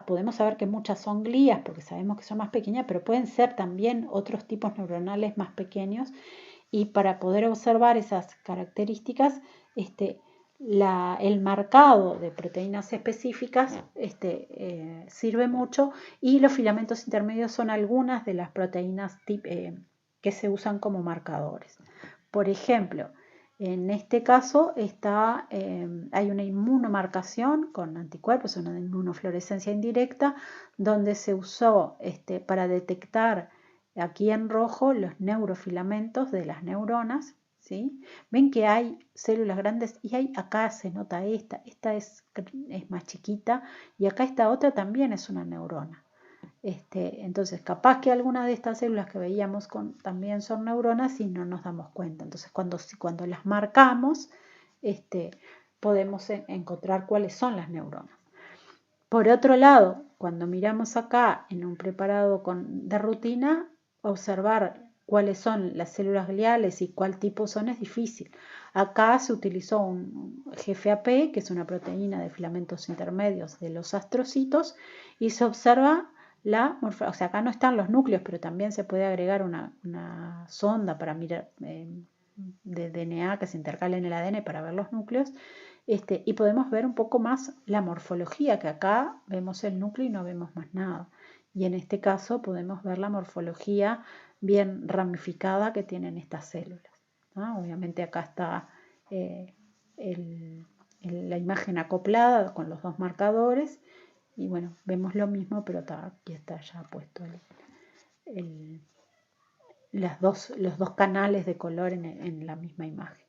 podemos saber que muchas son glías porque sabemos que son más pequeñas, pero pueden ser también otros tipos neuronales más pequeños, y para poder observar esas características el marcado de proteínas específicas sirve mucho, y los filamentos intermedios son algunas de las proteínas que se usan como marcadores. Por ejemplo, en este caso hay una inmunomarcación con anticuerpos, una inmunofluorescencia indirecta, donde se usó para detectar aquí en rojo los neurofilamentos de las neuronas, ¿sí? Ven que hay células grandes y acá se nota esta es más chiquita, y acá esta otra también es una neurona. Entonces, capaz que algunas de estas células que veíamos también son neuronas y no nos damos cuenta. Entonces, cuando las marcamos, podemos encontrar cuáles son las neuronas. Por otro lado, cuando miramos acá en un preparado de rutina, observar cuáles son las células gliales y cuál tipo son es difícil. Acá se utilizó un GFAP, que es una proteína de filamentos intermedios de los astrocitos, y se observa o sea, acá no están los núcleos, pero también se puede agregar una sonda para mirar de DNA que se intercala en el ADN para ver los núcleos, y podemos ver un poco más la morfología, que acá vemos el núcleo y no vemos más nada. Y en este caso podemos ver la morfología bien ramificada que tienen estas células, ¿no? Obviamente acá está la imagen acoplada con los dos marcadores y bueno, vemos lo mismo, pero aquí está ya puesto los dos canales de color en la misma imagen.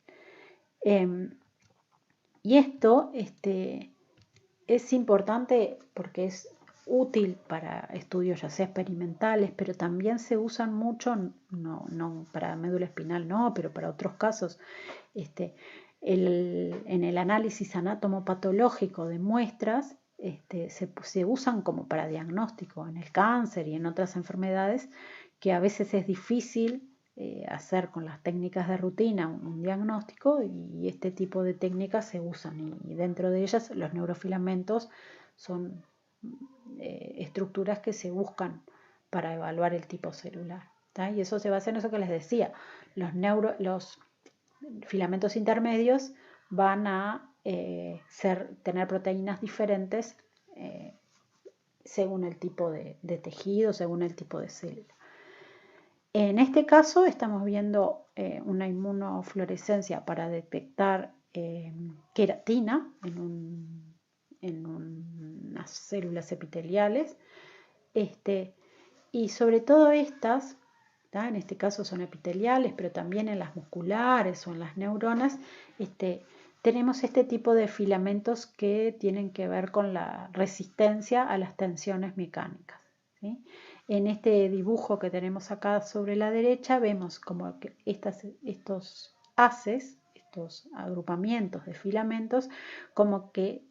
Y esto es importante porque es útil para estudios ya sea experimentales, pero también se usan mucho, no para médula espinal, no, pero para otros casos, en el análisis anatomopatológico de muestras, se usan como para diagnóstico en el cáncer y en otras enfermedades que a veces es difícil hacer con las técnicas de rutina un diagnóstico, y este tipo de técnicas se usan, y dentro de ellas los neurofilamentos son estructuras que se buscan para evaluar el tipo celular, ¿tá? Y eso se basa en eso que les decía, los filamentos intermedios van a tener proteínas diferentes según el tipo de tejido, según el tipo de célula. En este caso estamos viendo una inmunofluorescencia para detectar queratina en unas células epiteliales, y sobre todo estas, ¿tá? En este caso son epiteliales, pero también en las musculares o en las neuronas, tenemos este tipo de filamentos que tienen que ver con la resistencia a las tensiones mecánicas, ¿sí? En este dibujo que tenemos acá sobre la derecha vemos como que estos haces, estos agrupamientos de filamentos, como que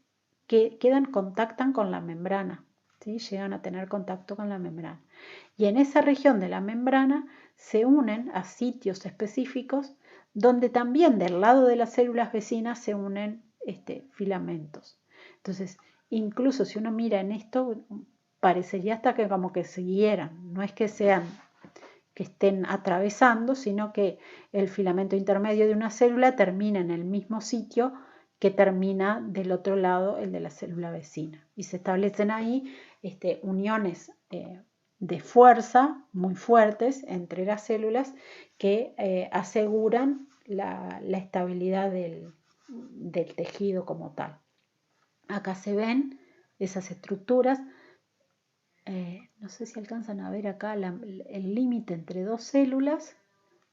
contactan con la membrana, ¿sí? Llegan a tener contacto con la membrana. Y en esa región de la membrana se unen a sitios específicos donde también del lado de las células vecinas se unen filamentos. Entonces, incluso si uno mira en esto, parecería hasta que como que siguieran, no es que estén atravesando, sino que el filamento intermedio de una célula termina en el mismo sitio que termina del otro lado el de la célula vecina, y se establecen ahí uniones de fuerza muy fuertes entre las células que aseguran la estabilidad del tejido como tal. Acá se ven esas estructuras. No sé si alcanzan a ver acá el límite entre dos células.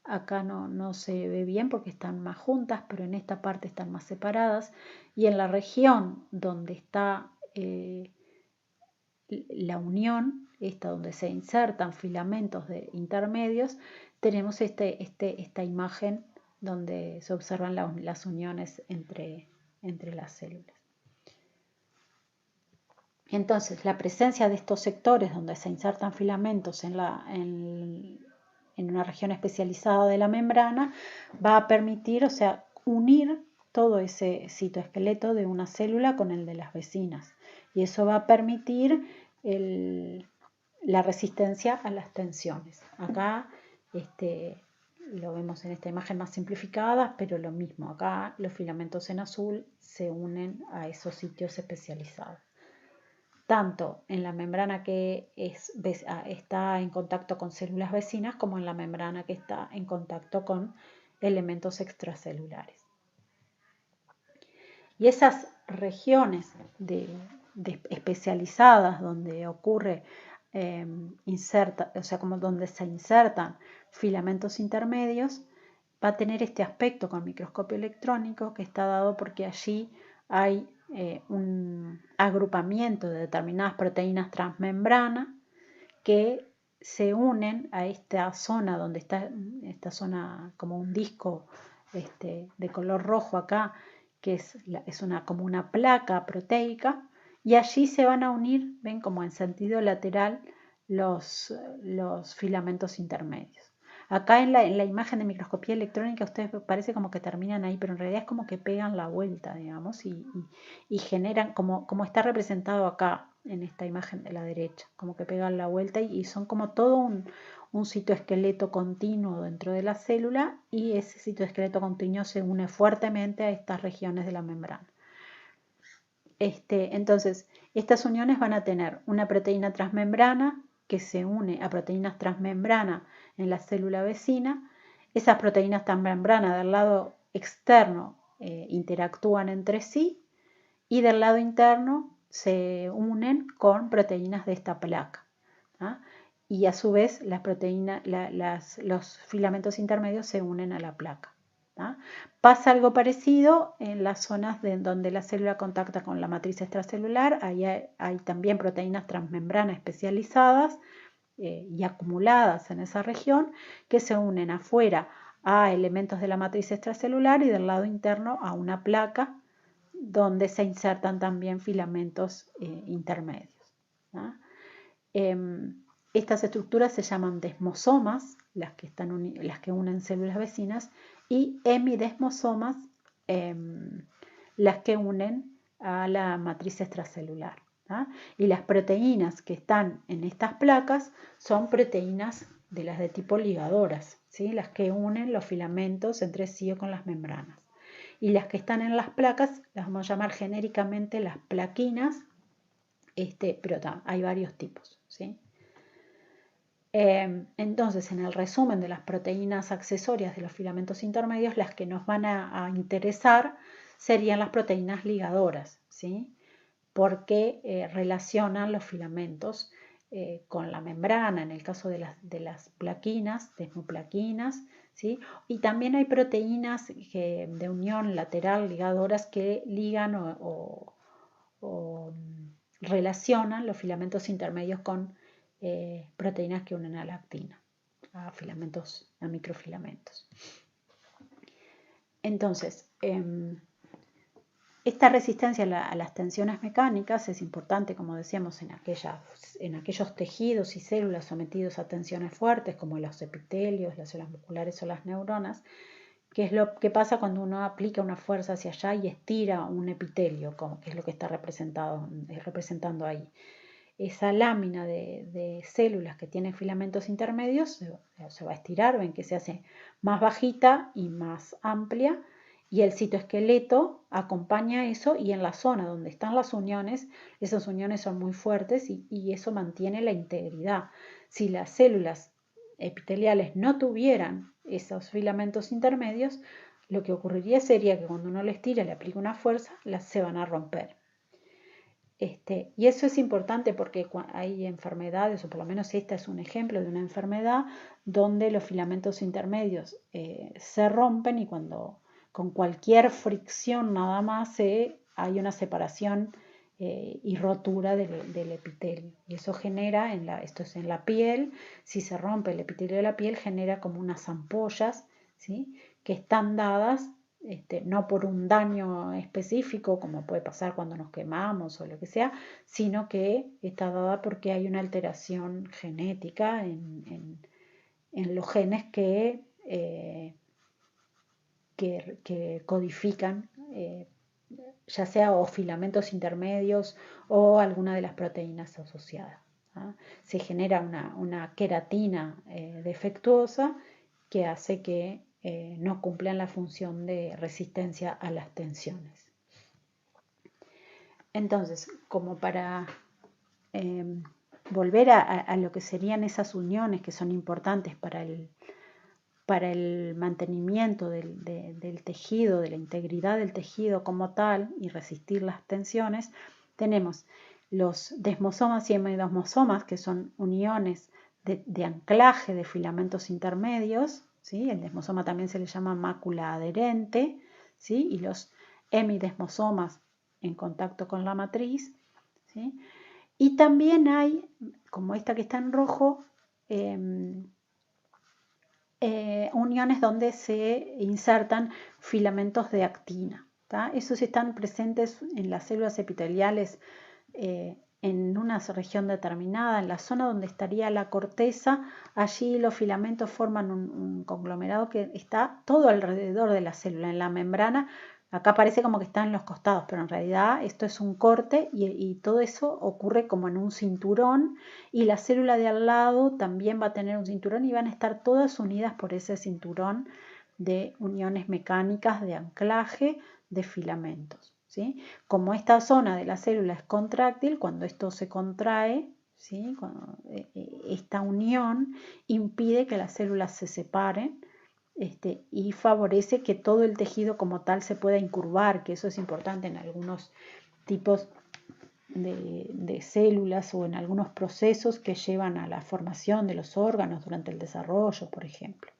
Acá no se ve bien porque están más juntas, pero en esta parte están más separadas. Y en la región donde está la unión, esta donde se insertan filamentos intermedios, tenemos esta imagen donde se observan las uniones entre las células. Entonces, la presencia de estos sectores donde se insertan filamentos en una región especializada de la membrana va a permitir, o sea, unir todo ese citoesqueleto de una célula con el de las vecinas. Y eso va a permitir la resistencia a las tensiones. Acá lo vemos en esta imagen más simplificada, pero lo mismo. Acá los filamentos en azul se unen a esos sitios especializados, tanto en la membrana que está en contacto con células vecinas como en la membrana que está en contacto con elementos extracelulares. Y esas regiones especializadas donde ocurre como donde se insertan filamentos intermedios, va a tener este aspecto con microscopio electrónico que está dado porque allí hay un agrupamiento de determinadas proteínas transmembrana que se unen a esta zona donde está esta zona como un disco de color rojo acá, que es como una placa proteica, y allí se van a unir, ven, como en sentido lateral los filamentos intermedios. Acá en la imagen de microscopía electrónica ustedes parece como que terminan ahí, pero en realidad es como que pegan la vuelta, digamos, y generan, como está representado acá, en esta imagen de la derecha, como que pegan la vuelta y son como todo un citoesqueleto continuo dentro de la célula, y ese citoesqueleto continuo se une fuertemente a estas regiones de la membrana. Entonces, estas uniones van a tener una proteína transmembrana que se une a proteínas transmembrana en la célula vecina. Esas proteínas transmembrana del lado externo interactúan entre sí, y del lado interno se unen con proteínas de esta placa, ¿ah? Y a su vez los filamentos intermedios se unen a la placa, ¿ah? Pasa algo parecido en las zonas donde la célula contacta con la matriz extracelular. Ahí hay también proteínas transmembrana especializadas y acumuladas en esa región, que se unen afuera a elementos de la matriz extracelular y del lado interno a una placa donde se insertan también filamentos intermedios, ¿no? Estas estructuras se llaman desmosomas, las que unen células vecinas, y hemidesmosomas, las que unen a la matriz extracelular, ¿no? Y las proteínas que están en estas placas son proteínas de las de tipo ligadoras, ¿sí? Las que unen los filamentos entre sí o con las membranas. Y las que están en las placas las vamos a llamar genéricamente las plaquinas, pero hay varios tipos, ¿sí? Entonces, en el resumen de las proteínas accesorias de los filamentos intermedios, las que nos van a interesar serían las proteínas ligadoras, ¿sí? Porque relacionan los filamentos con la membrana, en el caso de las plaquinas, desmoplaquinas, ¿sí? Y también hay proteínas de unión lateral ligadoras que ligan o relacionan los filamentos intermedios con proteínas que unen a la actina, a microfilamentos. Entonces, esta resistencia a las tensiones mecánicas es importante, como decíamos, en aquellos tejidos y células sometidos a tensiones fuertes, como los epitelios, las células musculares o las neuronas, que es lo que pasa cuando uno aplica una fuerza hacia allá y estira un epitelio, que es lo que está representando ahí. Esa lámina de células que tiene filamentos intermedios se va a estirar, ven que se hace más bajita y más amplia, y el citoesqueleto acompaña eso, y en la zona donde están las uniones, esas uniones son muy fuertes y eso mantiene la integridad. Si las células epiteliales no tuvieran esos filamentos intermedios, lo que ocurriría sería que cuando uno les tira, le aplica una fuerza, se van a romper. Y eso es importante porque hay enfermedades, o por lo menos este es un ejemplo de una enfermedad donde los filamentos intermedios se rompen, y cuando con cualquier fricción nada más hay una separación y rotura del epitelio. Y eso genera, esto es en la piel, si se rompe el epitelio de la piel, genera como unas ampollas, ¿sí? Que están dadas no por un daño específico, como puede pasar cuando nos quemamos o lo que sea, sino que está dada porque hay una alteración genética en los genes que codifican ya sea o filamentos intermedios o alguna de las proteínas asociadas, ¿ah? Se genera una queratina defectuosa que hace que no cumplan la función de resistencia a las tensiones. Entonces, como para volver a lo que serían esas uniones que son importantes para el mantenimiento del tejido, de la integridad del tejido como tal, y resistir las tensiones, tenemos los desmosomas y hemidesmosomas, que son uniones de anclaje de filamentos intermedios, ¿sí? El desmosoma también se le llama mácula adherente, ¿sí? Y los hemidesmosomas en contacto con la matriz, ¿sí? Y también hay, como esta que está en rojo, uniones donde se insertan filamentos de actina, ¿tá? Esos están presentes en las células epiteliales en una región determinada, en la zona donde estaría la corteza. Allí los filamentos forman un conglomerado que está todo alrededor de la célula, en la membrana. Acá parece como que está en los costados, pero en realidad esto es un corte y todo eso ocurre como en un cinturón, y la célula de al lado también va a tener un cinturón y van a estar todas unidas por ese cinturón de uniones mecánicas de anclaje de filamentos, ¿sí? Como esta zona de la célula es contráctil, cuando esto se contrae, ¿sí? Esta unión impide que las células se separen, y favorece que todo el tejido como tal se pueda incurvar, que eso es importante en algunos tipos de células o en algunos procesos que llevan a la formación de los órganos durante el desarrollo, por ejemplo.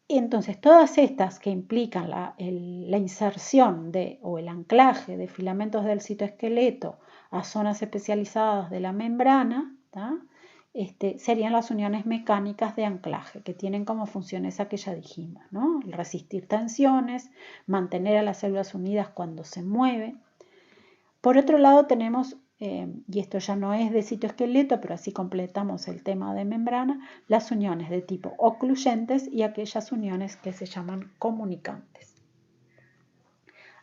Entonces, todas estas que implican la inserción o el anclaje de filamentos del citoesqueleto a zonas especializadas de la membrana, serían las uniones mecánicas de anclaje, que tienen como función esa que ya dijimos, ¿no? Resistir tensiones, mantener a las células unidas cuando se mueven. Por otro lado tenemos, y esto ya no es de citoesqueleto, pero así completamos el tema de membrana, las uniones de tipo ocluyentes y aquellas uniones que se llaman comunicantes.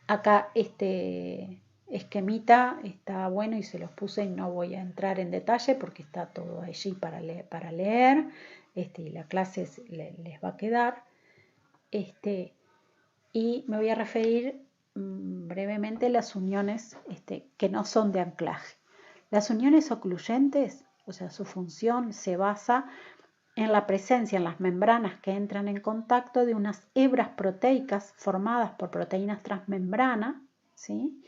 Acá este esquemita está bueno y se los puse y no voy a entrar en detalle porque está todo allí para leer, y la clase les va a quedar. Y me voy a referir brevemente a las uniones que no son de anclaje. Las uniones ocluyentes, o sea, su función se basa en la presencia en las membranas que entran en contacto de unas hebras proteicas formadas por proteínas transmembrana, ¿sí?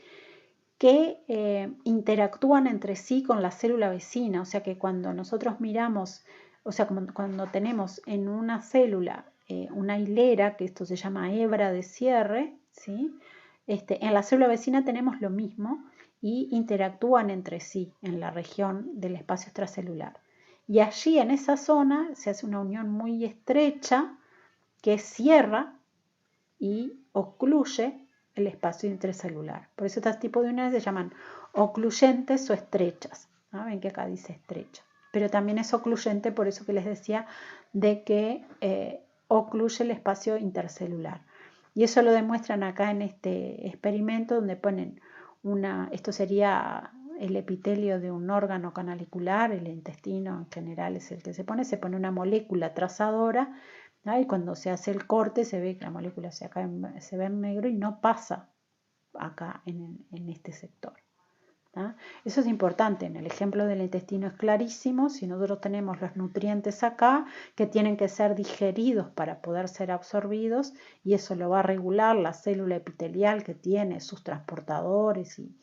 Que interactúan entre sí con la célula vecina, o sea que cuando nosotros miramos, o sea, cuando tenemos en una célula una hilera, que esto se llama hebra de cierre, ¿sí? En la célula vecina tenemos lo mismo y interactúan entre sí en la región del espacio extracelular. Y allí en esa zona se hace una unión muy estrecha que cierra y ocluye el espacio intracelular. Por eso estos tipos de uniones se llaman ocluyentes o estrechas. ¿No? Ven que acá dice estrecha. Pero también es ocluyente, por eso que les decía, de que ocluye el espacio intercelular. Y eso lo demuestran acá en este experimento donde ponen esto sería el epitelio de un órgano canalicular, el intestino en general es el que se pone una molécula trazadora, ¿no? Y cuando se hace el corte se ve que la molécula se ve en negro y no pasa acá en este sector. ¿No? Eso es importante, en el ejemplo del intestino es clarísimo, si nosotros tenemos los nutrientes acá que tienen que ser digeridos para poder ser absorbidos y eso lo va a regular la célula epitelial que tiene sus transportadores y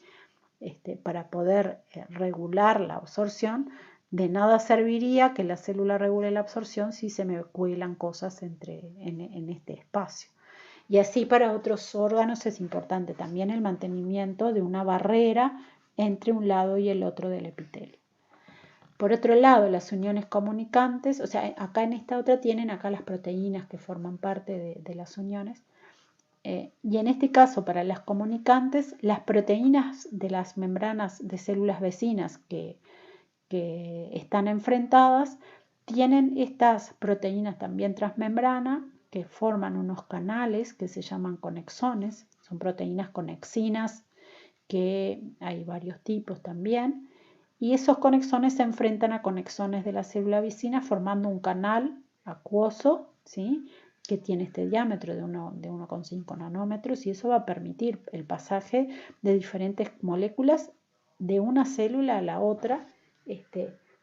para poder regular la absorción. De nada serviría que la célula regule la absorción si se me cuelan cosas en este espacio. Y así para otros órganos es importante también el mantenimiento de una barrera entre un lado y el otro del epitelio. Por otro lado, las uniones comunicantes, o sea, acá en esta otra tienen acá las proteínas que forman parte de las uniones. Y en este caso, para las comunicantes, las proteínas de las membranas de células vecinas que están enfrentadas tienen estas proteínas también transmembrana que forman unos canales que se llaman conexones, son proteínas conexinas que hay varios tipos también, y esos conexones se enfrentan a conexones de la célula vecina formando un canal acuoso, ¿sí? Que tiene este diámetro de 1,5 nanómetros y eso va a permitir el pasaje de diferentes moléculas de una célula a la otra,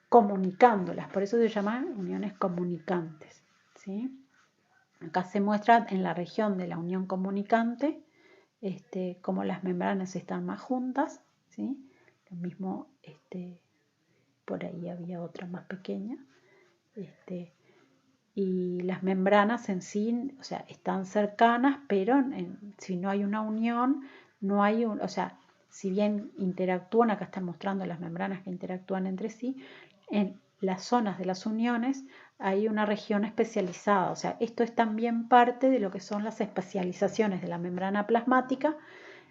comunicándolas, por eso se llaman uniones comunicantes, ¿sí? Acá se muestra en la región de la unión comunicante cómo las membranas están más juntas, ¿sí? Lo mismo, por ahí había otra más pequeña, y las membranas en sí, o sea, están cercanas, pero si no hay una unión, no hay o sea, si bien interactúan, acá están mostrando las membranas que interactúan entre sí, en las zonas de las uniones hay una región especializada, o sea, esto es también parte de lo que son las especializaciones de la membrana plasmática,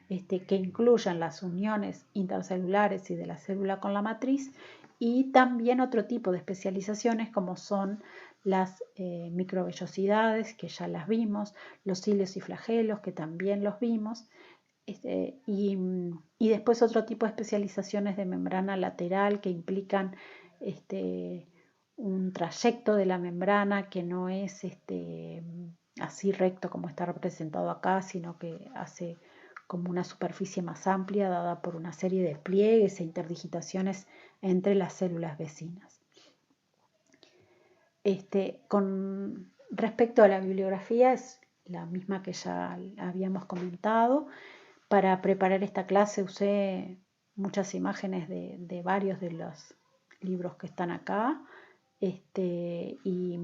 que incluyen las uniones intercelulares y de la célula con la matriz, y también otro tipo de especializaciones como son las microvellosidades, que ya las vimos, los cilios y flagelos, que también los vimos, y después otro tipo de especializaciones de membrana lateral que implican un trayecto de la membrana que no es así recto como está representado acá, sino que hace como una superficie más amplia dada por una serie de pliegues e interdigitaciones entre las células vecinas. Con respecto a la bibliografía, es la misma que ya habíamos comentado. Para preparar esta clase usé muchas imágenes de varios de los libros que están acá. Y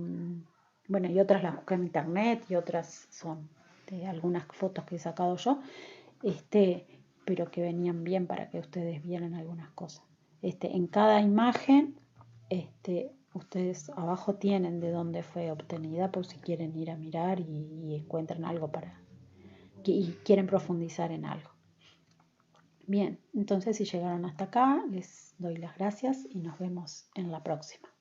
bueno, y otras las busqué en internet y otras son de algunas fotos que he sacado yo, pero que venían bien para que ustedes vieran algunas cosas. En cada imagen, ustedes abajo tienen de dónde fue obtenida por si quieren ir a mirar y encuentran algo y quieren profundizar en algo. Bien, entonces si llegaron hasta acá, les doy las gracias y nos vemos en la próxima.